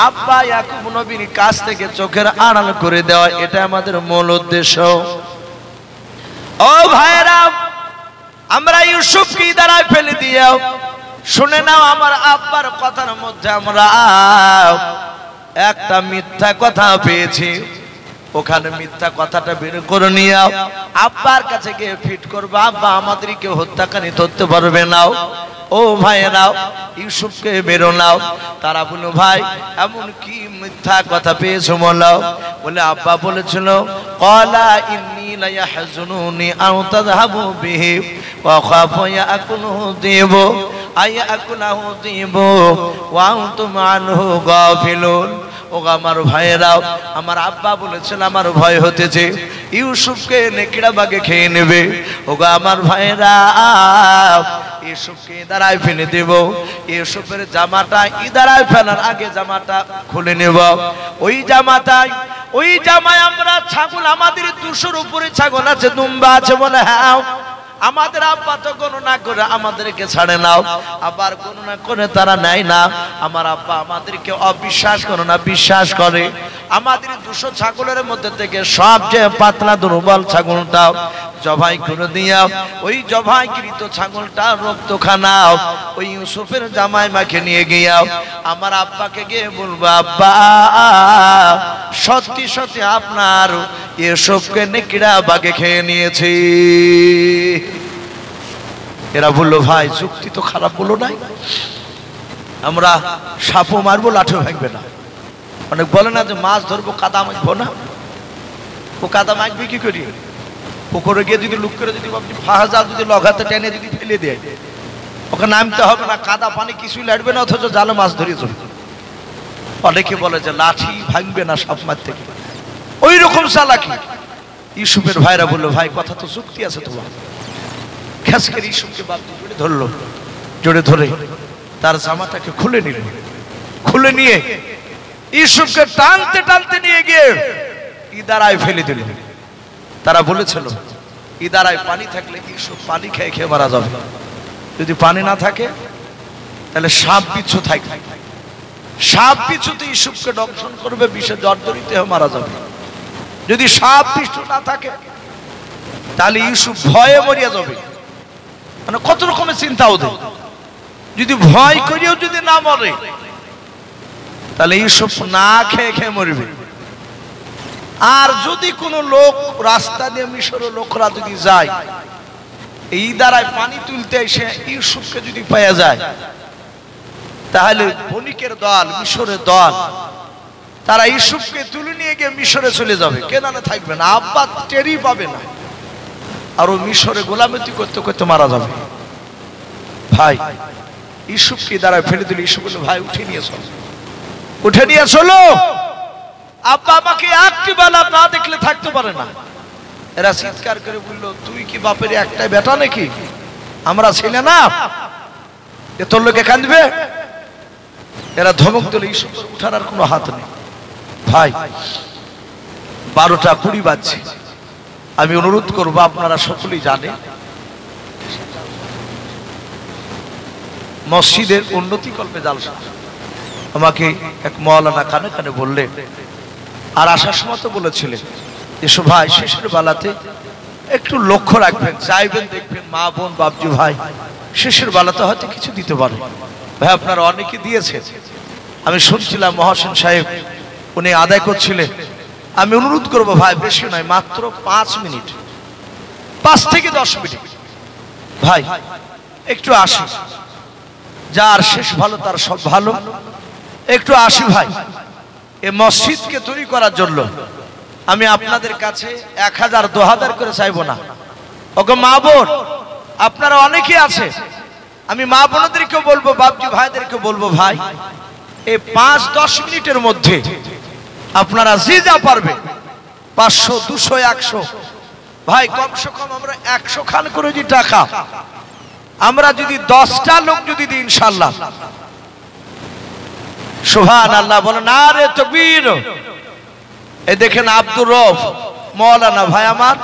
আব্বা ইয়াকুব নবীর কাছ থেকে চোখের আড়াল করে দেওয়া, এটা আমাদের মূল উদ্দেশ্য। ও ভাইরা, আমরা ইউসুফকে ইদারায় ফেলে দিও, শুনে নাও আমার আব্বার কথার মধ্যে আমরা একটা মিথ্যা কথা পেয়েছি, ওখানে মিথ্যা কথাটা বের করে নিয়ে আব্বার কাছে গিয়ে ফিট করবো, আব্বা আমাদেরকে হত্যাকারী ধরতে পারবে না। ও ভাইয়েরাও, ইউসুফকে বেরো নাও। তারা বলল ভাই এমন কি মিথ্যা কথা পেয়েছো বলো। বলে আব্বা বলেছিল ক্বালা ইন্নী লা ইয়াহজুনুনি আন তাযহাবু বিহি ওয়া খাফু ইয়াকুলুহু যিবু আয়াকুলুহু যিবু ওয়া আনতুম আনহু গাফিলুন। ও আমার ভাইয়েরাও, আমার আব্বা বলেছিল আমার ভয় হতেছে ইউসুফকে নেকড়া বাগে খেয়ে নেবে। ও আমার ভাইয়েরা, ইউসুফকে ইদারায় ফেলে দেব, ইউসুফের জামাটা ইদারায় ফেলার আগে জামাটা খুলে নেব। ওই জামায় আমরা ছাগল, আমাদের 200-র উপরে ছাগল আছে, দুম্বা আছে। বলে হ্যাঁ, আমাদের আব্বা তো গণনা করে আমাদেরকে ছাড়ে নাও, আবার গণনা করে তারা নেয় না। আমার আব্বা আমাদেরকে অবিশ্বাস করে না, বিশ্বাস করে। আমাদের 200 ছাগলের মধ্যে থেকে সবচেয়ে পাতলা দুর্বল ছাগলটা জবাই করে দিয়া, ওই জবাইকৃত ছাগলটা রক্তখানা ওই ইউসুফের জামাই মাকে নিয়ে গিয়াও আমার আব্বাকে গিয়ে বলবো আব্বা সত্যি সত্যি আপনার ইউসুফকে নেকড়া বাগে খেয়ে নিয়েছে। এরা বললো ভাই যুক্তি তো খারাপ বলো নাই, আমরা সাপও মারবো লাঠিও ভাঙবে না। অনেক বলে না যে মাছ ধরবো কাদা মাখবো না, ও কাদা মাখবি কি করি? পুকুরে গিয়ে যদি লুক করে যদি আপনি ফাহাজাল যদি লগাতে টেনে যদি ফেলে দেয়, ওকে নামতে হবে না, কাদা পানি কিছুই লাগবে না, অথচ জালে মাছ ধরিয়ে চলবে। অনেকে বলে যে লাঠি ভাঙবে না সাপ মারতে, ওই রকম চালাকি। ইউসুফের ভাইরা বললো ভাই কথা তো যুক্তি আছে তোমার। খেস করে ইউসুফকে বাপ জোরে ধরলো, জোরে ধরে তার জামাটাকে খুলে নিল, খুলে নিয়ে ইউসুফকে টানতে টানতে নিয়ে গিয়ে ইদারায় ফেলে দিল। তারা বলেছিল ইদারায় পানি থাকলে ইউসুফ পানি খেয়ে খেয়ে মারা যাবে, যদি পানি না থাকে তাহলে সাপ বিচ্ছু থাকবে, সাপ বিচ্ছুতে ইউসুফকে দংশন করবে, বিষে জর্জরিত হয়ে মারা যাবে। যদি সাপ বিচ্ছু না থাকে তাহলে ইউসুফ ভয়ে মরিয়া যাবে। মানে কত রকমের চিন্তা ওদের, যদি ভয় করিও যদি না মরে তাহলে ইউসুফ না খেয়ে খেয়ে মরবে। আর যদি কোনো লোক রাস্তা দিয়ে মিশরের লোকরা যদি যায় এই দ্বারায় পানি তুলতে এসে ইউসুফকে যদি পাওয়া যায় তাহলে বণিকের দল, মিশরের দল, তারা ইউসুফকে তুলে নিয়ে গিয়ে মিশরে চলে যাবে, কেনানে থাকবে না, আব্বা টেরি পাবে না, আর ও মিশরে গোলামতি করতে করতে মারা যাবে। ভাই ইউসুফকে দ্বারা ফেলে দিল। ইউসুফ বলল ভাই উঠে নিয়ে চলো, উঠে নিয়ে চলো, আব্বা আমাকে একটি বেলা না দেখলে থাকতে পারে না। এরা চিৎকার করে বলল তুই কি বাপের একটাই বেটা নাকি, আমরা ছেলে না, এ তোর লোকে কাঁদবে। এরা ধমক দিল, ইউসুফের উঠার আর কোনো হাত নেই। ভাই 12টা 20 বাজছে, আমি অনুরোধ করবো আপনারা সকলেই জানেন মসজিদের উন্নতি কল্পে জালসা। আমাকে এক মাওলানা কানে কানে বললেন, আর আসার সময় তো বলেছিলেন এসো ভাই শেষের বেলাতে একটু লক্ষ্য রাখবেন, চাইবেন দেখবেন মা বোন বাবজু ভাই শেষের বেলাতে হয়তো কিছু দিতে পারে। ভাই আপনারা অনেকে দিয়েছে, আমি শুনছিলাম মহসিন সাহেব উনি আদায় করছিলেন। আমি অনুরোধ করবো ভাই বেশি নয়, মাত্র 5 মিনিট, 5 থেকে 10 মিনিট ভাই একটু আসি, যার শেষ ভালো তার সব ভালো, একটু আসি ভাই। এই মসজিদকে তৈরি করার জন্য আমি আপনাদের কাছে 1000 2000 করে চাইবো না। ওকে মা বোন আপনারা অনেকে আছে, আমি মা বোনদেরকে বলবো, বাপজি ভাইদেরকে বলবো ভাই এই 5-10 মিনিটের মধ্যে আপনারা যে যা পারবে 500 200 100 ভাই কমসে কম আমরা 100 খান করে যে টাকা আমরা যদি 10টা লোক যদি দিই ইনশাআল্লাহ সুবহানাল্লাহ বলেন নারে তাকবীর। এই দেখেন আব্দুর রব মাওলানা ভাই আমার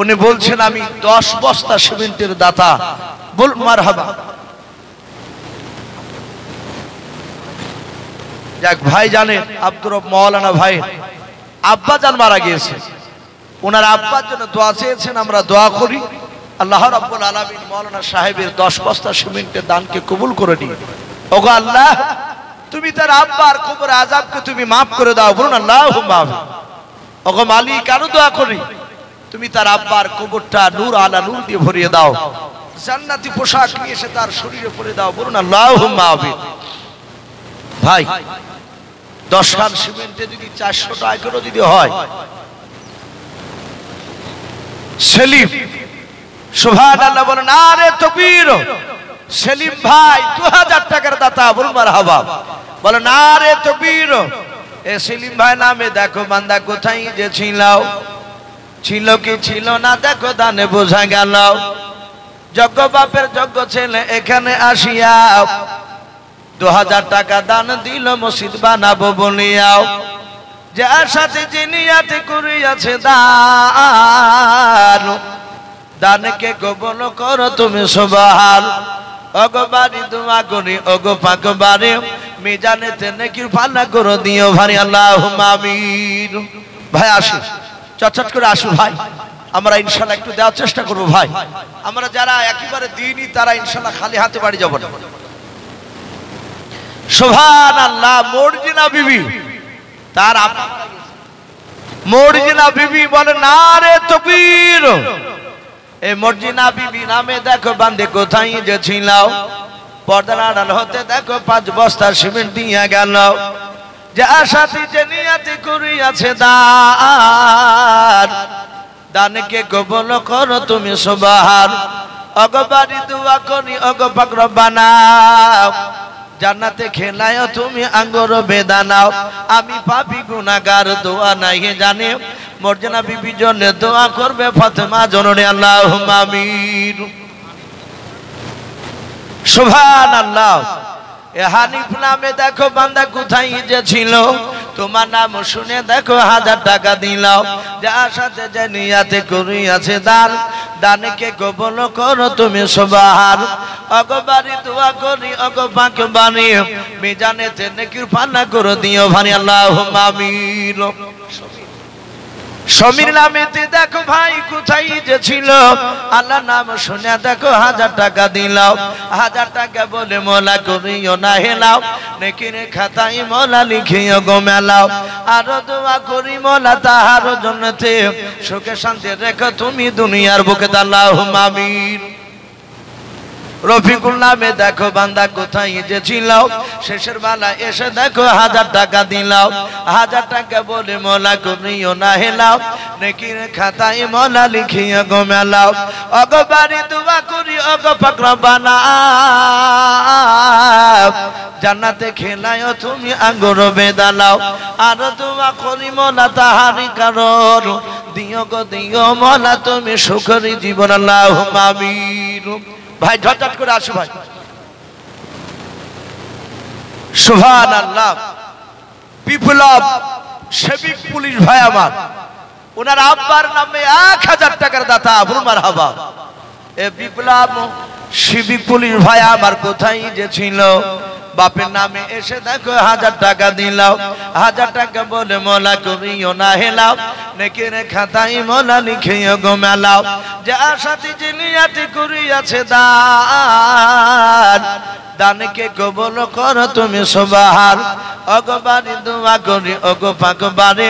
উনি বলছেন আমি 10 বস্তা সিমেন্টের দাতা বল মারহাবা। যাক ভাই জানেন আব্দুর রব মাওলানা ভাই আব্বা জান মারা গিয়েছে, ওনার আব্বার জন্য দোয়া চেয়েছেন, আমরা দোয়া করি আল্লাহ রাব্বুল আলামিন মাওলানা সাহেবের 10 বস্তা সিমেন্টের দানকে কবুল করে নিন। ওগো আল্লাহ তুমি তার আব্বার কবর আযাবকে তুমি maaf করে দাও, বলুন আল্লাহুম্মা আমিন। ওগো মালিক আরো দোয়া করি তুমি তার আব্বার কবরটা নূর আলা নূর দিয়ে ভরিয়ে দাও, জান্নাতি পোশাক নিয়ে এসে তার শরীরে পরে দাও, বলুন আল্লাহুম্মা আমিন। ভাই 10 খান সিমেন্টে যদি 400 টাকা করে যদি হয় সেলিম সুবহানাল্লাহ বলেন নারে তাকবীর। সেলিম ভাই 2000 টাকার দাতা বলুন মারহাবা, বলেন নারে তাকবীর। এ সেলিম ভাই নামে দেখো বান্দা কোথায় যে ছিল কি ছিল না দেখো দানে বোঝা গেল, যোগ্য বাপের যোগ্য ছেলে এখানে আসিয়া 2000 টাকা দান দিল মসজিদ বানাবো বলিয়াও, যার সাথে যে নিয়াতে করিয়াছে দান দানকে কবুল করো তুমি সুবহান। ওগো বাড়ি দোয়া করি ওগো পাক বাড়ি মিজানেতে নেকির পাল্লা করে দিও ভাই আল্লাহুম্মা আমিন। ভাই আসি চটচট করে আসু ভাই, আমরা ইনশাআল্লাহ একটু দেওয়ার চেষ্টা করব ভাই। আমরা যারা একেবারে দিইনি তারা ইনশাআল্লাহ খালি হাতে বাড়ি যাব না। সুবহানাল্লাহ মর্জিনা বিবি তার মর্জিনা বিবি বলে নারে তাকবীর। এই মর্জিনা বিবি নামে দেখো বান্দে কোথায় যে ছিল, পর্দার আড়াল হতে দেখো 5 বস্তা সিমেন্ট দিয়া গেল, যার সাথে যে নিয়াতে করিয়াছে দান দানকে কবুল করো তুমি সুবহান। ওগো বাড়ি দোয়া করি ওগো পাক রব্বানা জান্নাতে খেলায় তুমি আঙ্গুর বেদানাও, আমি পাপী গুনাহগার দোয়া নাই জানে মর্জিনা বিবি জন্য দোয়া করবে ফাতেমা জননী আল্লাহুম্মা আমিন। সুবহানাল্লাহ। এ হানিফ নামে দেখো বান্দা কোথায় যে ছিল, তোমার নাম শুনে দেখো 1000 টাকা দিলাও, যার সাথে যে নিয়াতে করিয়াছে দান দানকে কবুল করো তুমি সুবহান। ওগো বাড়ি দোয়া করি ওগো পাক বাণী মিজানেতে নেকির পাল্লা করে দিও ভাই আল্লাহুম্মা আমিন। সমীর নামেতে দেখো ভাই কোথায় যে ছিল, আল্লাহ নাম শুনে দেখো 1000 টাকা দিলাও, 1000 টাকা বলে মোলা করিও না হেলাও, নেকির খাতায় মোলা লিখিও গো মেলাও, আরো দোয়া করি মোলা তাহার জন্নতে সুখে শান্তি রেখো তুমি দুনিয়ার বুকে আল্লাহুম্মা আমিন। রফিকুল নামে দেখো বান্দা কোথায় যে ছিল, শেষের বেলা এসে দেখো 1000 টাকা দিলাও, 1000 টাকা বলে মোলা করিও না হেলাও, নেকির খাতায় মোলা লিখিয়া গো মেলাও, ওগো বাড়ি দোয়া করি ওগো পাক রব্বানা জান্নাতে খেলায় তুমি আঙ্গুর বেদানাও, আর দোয়া করি মোলা তাহারি কারণ দিও গো দিও মোলা তুমি সুখী জীবন আল্লাহুম্মা আমিন। ভাই ঝটঝট করে আসো ভাই। সুবহানাল্লাহ। বিপ্লব সেবিক পুলিশ ভাই আমার ওনার আব্বার নামে 1000 টাকার দাতা বলুন মারহাবা। এ বিপ্লব সেবিক পুলিশ ভাই আমার কোথায় যে ছিল, বাপের নামে এসে দেখো 1000 টাকা দিলাও, 1000 টাকা বলে মোলা করিও না হেলাও, নেকির খাতায় মোলা লিখিও গো মেলাও, যার সাথে যে নিয়াতে করিয়াছে দান দানকে কবুল করো তুমি সুবহান। ওগো বাড়ি দোয়া করি ওগো পাক বাড়ি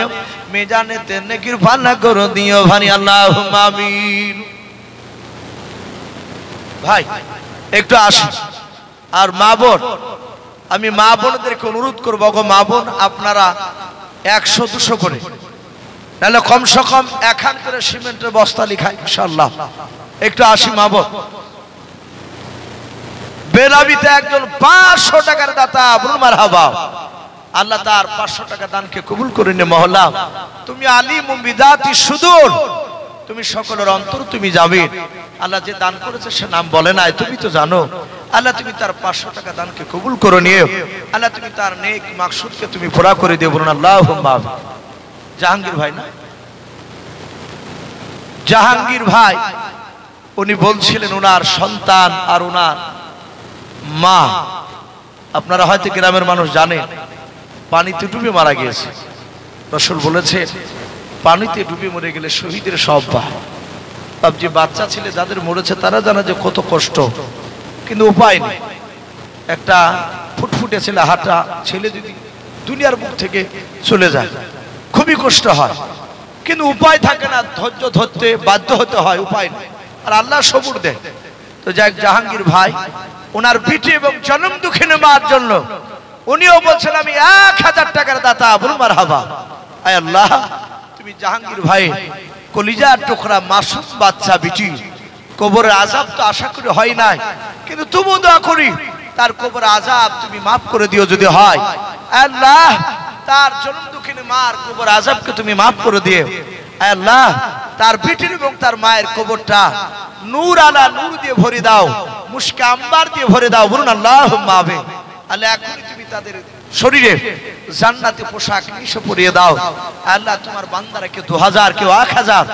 মিজানেতে নেকির পাল্লা করে দিও ভাই আল্লাহুম্মা আমিন। ভাই একটু আসি। আর মা বোন আমি মা বোনদেরকে অনুরোধ করবো গো মা বোন আপনারা 100-200 করে তাহলে কমসে কম 1 খান করে সিমেন্টের বস্তা লিখাই ইনশাআল্লাহ। একটু আসি মা বোন। বেলাবিতে একজন 500 টাকার দাতা বলুন মারহাবা। আল্লাহ তার 500 টাকা দানকে কবুল করে নে মহল্লা। তুমি আলিমুম বিদাতি সুদূর, তুমি সকলের অন্তর তুমি যাবে। আল্লাহ যে দান করেছে সে নাম বলে নাই, তুমি তো জানো। আল্লাহ তুমি তার 500 টাকা দানকে কবুল করে নিও। আল্লাহ তুমি তার নেক মাকসুদকে তুমি পুরা করে দিও, বলুন আল্লাহুম্মা আমিন। জাহাঙ্গীর ভাই না, জাহাঙ্গীর ভাই উনি বলছিলেন ওনার সন্তান আর ওনার মা, আপনারা হয়তো গ্রামের মানুষ জানেন, পানিতে ডুবে মারা গিয়েছে। রাসূল বলেছেন পানিতে ডুবে মরে গেলে শহীদের সব পায়। যে বাচ্চা ছেলে যাদের মরেছে তারা জানে যে কত কষ্ট, কিন্তু উপায় নেই। একটা ফুটফুটে ছেলে হাঁটা ছেলে যদি দুনিয়ার মুখ থেকে চলে যায় খুবই কষ্ট হয়, কিন্তু উপায় থাকে না, ধৈর্য ধরতে বাধ্য হতে হয়, উপায় নেই। আর আল্লাহ সবুর দেন। তো যাই জাহাঙ্গীর ভাই ওনার বিটি এবং জনম দুঃখিনী মার জন্য উনিও বলছেন আমি 1000 টাকার দাতা, বলুন মারহাবা। আয় আল্লাহ তুমি জাহাঙ্গীর ভাই কলিজার টুকরা মাসুম বাচ্চা বিটি কবরের আযাব তো আশা করি হয় নাই, কিন্তু তবু দোয়া করি তার কবরের আযাব তুমি মাফ করে দিও যদি হয়। আল্লাহ তার জনম দুঃখিনী মার কবর আযাবকে তুমি মাফ করে দিও। আল্লাহ তার বিটির এবং তার মায়ের কবরটা নূর আলা নূর দিয়ে ভরে দাও, মুশকে আম্বার দিয়ে ভরে দাও, বলুন আল্লাহুম্মা আমিন। আল্লাহ এখনই তুমি তাদের শরীরে জান্নাতি পোশাক নিশে পরিয়ে দাও। আল্লাহ তোমার বান্দারা কেউ 2000, কেউ 1000,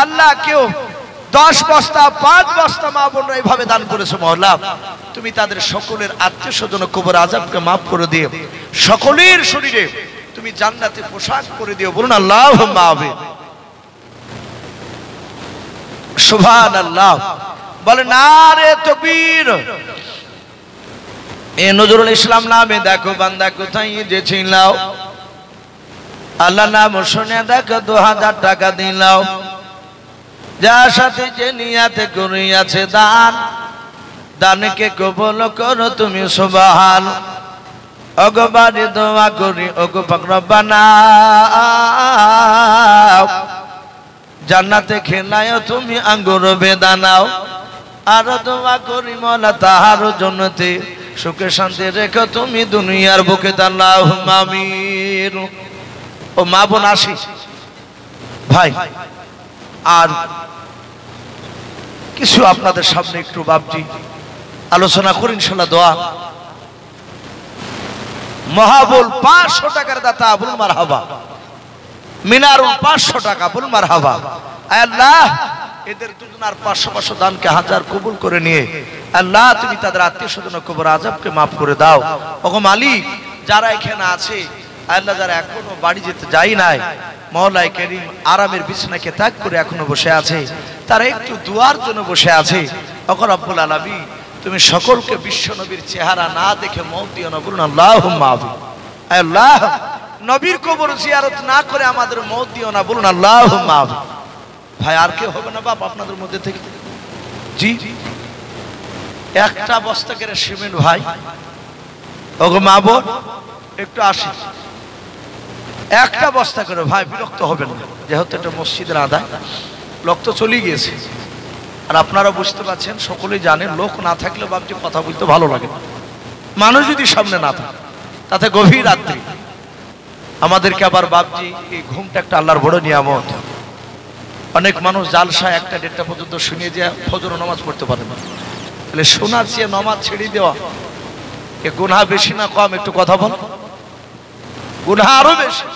আল্লাহ কেউ 10 বস্তা 5 বস্তা মা বোনরা এইভাবে দান করেছে মওলা। তুমি তাদের সকলের আত্মীয় স্বজন কবর আযাবকে মাফ করে দিও, সকলের শরীরে তুমি জান্নাতি পোশাক করে দিও, বলুন আল্লাহুম্মা আমিন। সুবহানাল্লাহ বলে নারে তাকবীর। এ নজরুল ইসলাম নামে দেখো বান্দা কোথায় যে ছিলাও, আল্লাহ নাম শুনে দেখো 2000 টাকা দিলাও, যার সাথে যে নিয়াতে করিয়াছে দান, দানকে কবুল করো তুমি সুবহান। ওগো বাড়ি দোয়া করি ওগো পাক রব্বানা, জান্নাতে খেলায়ও তুমি আঙ্গুর বেদানাও, আর দোয়া করি মওলা তাহার জন্নতে সুখে শান্তি রেখো তুমি দুনিয়ার বুকে, আল্লাহুম্মা আমিন। ও মা বোন আসি ভাই, আর কিছু আপনাদের সামনে একটু বাপজি আলোচনা করি ইনশাআল্লাহ। দোয়া মহাবুল 500 টাকার দাতা, বলুন মারহাবা। মিনারুল 500 টাকা, বলুন মারহাবা। আল্লাহ এদের দুজনার 500 দানকে 1000 কবুল করে নিয়ে আল্লাহ তুমি তাদের আত্মীয় স্বজন কবর আযাবকে মাফ করে দাও। ওগো মালিক যারা এখানে আছে আল্লাহ, যারা এখনো বাড়ি যেতে যাই নাই, মওলাই কারীম আরামের বিছানাকে ত্যাগ করে এখনো বসে আছে, তারা একটু দুয়ার জন্য বসে আছে। ওগো রব্বুল আলামিন তুমি সকলকে বিশ্ব নবীর চেহারা না দেখে মওত দিও না, বলুন আল্লাহুম্মা আমিন। আল্লাহ নবীর কবর জিয়ারত না করে আমাদের মওত দিও না, বলুন আল্লাহুম্মা আমিন। ভাই আর কেউ হবে না বাপ আপনাদের মধ্যে থেকে? জি একটা বস্তা করে সিমেন্ট ভাই, ওগো মা বোন একটু আসি, একটা বস্তা করে ভাই, বিরক্ত হবেন না, যেহেতু এটা মসজিদের আদায়, লোক তো চলে গিয়েছে। আর আপনারা বুঝতে পারছেন, সকলেই জানেন লোক না থাকলে বাপজি কথা বলতে ভালো লাগে, মানুষ যদি সামনে না থাকে তাতে গভীর রাত্রি আমাদেরকে আবার বাপজি এই ঘুমটা একটা আল্লাহর বড় নিয়ামত। অনেক মানুষ জালসা 1টা 1:30টা পর্যন্ত শুনিয়ে দিয়ে ফজর নামাজ পড়তে পারে না, তাহলে শোনার চেয়ে নামাজ ছেড়ে দেওয়া এ গুনাহ বেশি না কম? একটু কথা বল, গুনাহ আরো বেশি।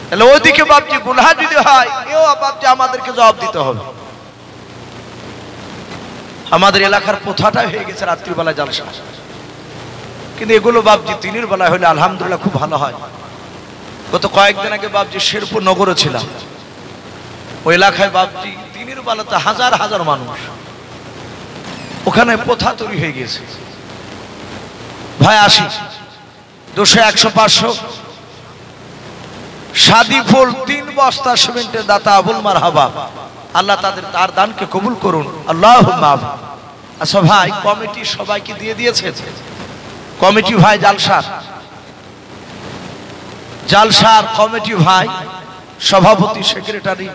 তাহলে ওইদিকে বাপজি গুনাহ যদি হয় এও বাপজি আমাদেরকে জবাব দিতে হবে। আমাদের এলাকার প্রথাটা হয়ে গেছে রাত্রিবেলা জালসা, কিন্তু এগুলো বাপজি দিনের বেলায় হলে আলহামদুলিল্লাহ খুব ভালো হয়। গত কয়েকদিন আগে বাপজি শেরপুর নগরে ছিলাম, ওই এলাকায় বাপজি দিনের বেলাতে হাজার হাজার মানুষ, ওখানে প্রথা তৈরি হয়ে গেছে। ভাই আসি 200, 100, 500 শাদি ফুল 3 বস্তা সিমেন্টের দাতা, বল মারহাবা। আল্লাহ তার দানকে কবুল করুন, আল্লাহুম্মা আমিন। আচ্ছা ভাই কমিটি সবাইকে দিয়ে দিয়েছে? কমিটি ভাই জালসার কমিটি ভাই, সভাপতি, সেক্রেটারি,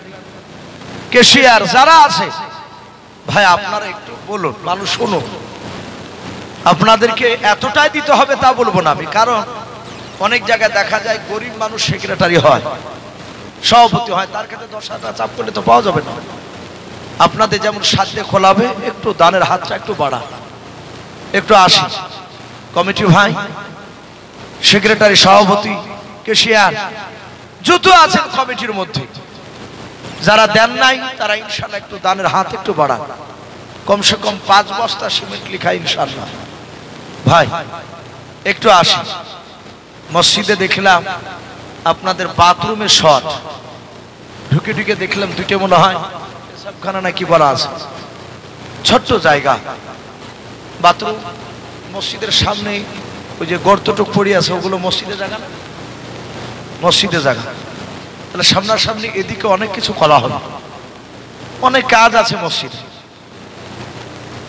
ক্যাশিয়ার যারা আছে ভাই আপনারা একটু বলুন, মানুষ শুনুন। আপনাদেরকে এতটাই দিতে হবে তা বলবো না আমি, কারণ অনেক জায়গায় দেখা যায় গরিব মানুষ সেক্রেটারি হয়, সভাপতি হয়, তার কাছে 10,000 টাকা চাপ করলে তো পাওয়া যাবে না। আপনাদের যেমন সাধ্যে খোলাবে, একটু দানের হাতটা একটু বাড়া, একটু আসি কমিটি ভাই, সেক্রেটারি, সভাপতি, কেশিয়ার যত আছেন কমিটির মধ্যে, যারা দেন নাই তারা ইনশাআল্লাহ একটু দানের হাত একটু বাড়া, কমসে কম 5 বস্তা সিমেন্ট লিখা ইনশাআল্লাহ। ভাই একটু আসি, মসজিদে দেখলাম আপনাদের বাথরুমের শট, ঢুকে ঢুকে দেখলাম দুইটা মনে হয় সবখানা নাকি বলা আছে, ছোট্ট জায়গা বাথরুম, মসজিদের সামনে ওই যে গর্তটুক পড়ে আছে, ওগুলো মসজিদে জায়গা না, মসজিদে জায়গা, তাহলে সামনাসামনি এদিকে অনেক কিছু করা হবে, অনেক কাজ আছে মসজিদে,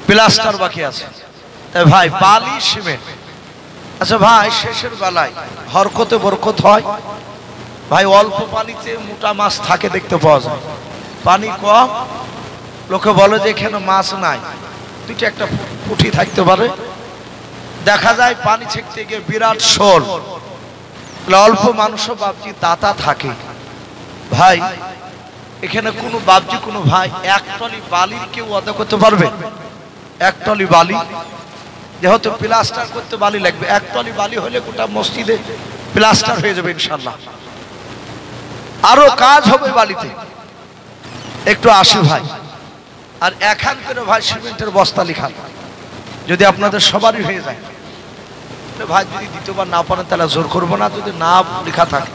প্লাস্টার বাকি আছে। তাই ভাই বালি সিমেন্ট, আচ্ছা ভাই শেষের বেলায় হরকতে বরকত হয় ভাই, অল্প পানিতে মোটা মাছ থাকে দেখতে পাওয়া যায়, পানি কম, লোকে বলে যে এখানে মাছ নাই, দুইটা একটা পুঁটি থাকতে পারে, দেখা যায় পানি ছেঁকতে গিয়ে বিরাট শোল, অল্প মানুষও বাবজি দাতা থাকে। ভাই এখানে কোনো বাবজি কোনো ভাই এক টলি বালির কেউ আদা করতে পারবে? এক টলি বালি, যেহেতু প্লাস্টার করতে বালি লাগবে, এক টলি বালি হলে গোটা মসজিদে প্লাস্টার হয়ে যাবে ইনশাল্লাহ, আরো কাজ হবে বালিতে। একটু আসি ভাই, আর এখান করে ভাই সিমেন্টের বস্তা লিখা, যদি আপনাদের সবারই হয়ে যায় ভাই, যদি দ্বিতীয়বার না পারেন তাহলে জোর করবো না, যদি না লেখা থাকে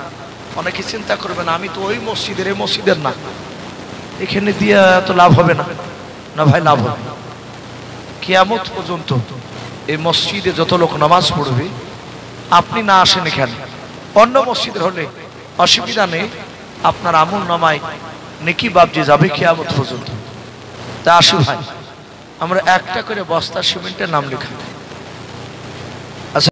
অনেকে চিন্তা করবেন আমি তো ওই মসজিদের, এই মসজিদের না, এখানে দিয়ে তো লাভ হবে না, না ভাই লাভ হবে। কিয়ামত পর্যন্ত এই মসজিদে যত লোক নামাজ পড়বে, আপনি না আসেন এখানে, অন্য মসজিদের হলে অসুবিধা নেই, আপনার আমল নামায় নেকি বাবজি যাবে কিয়ামত পর্যন্ত। তা আসু ভাই, আমরা একটা করে বস্তা সিমেন্টের নাম লেখা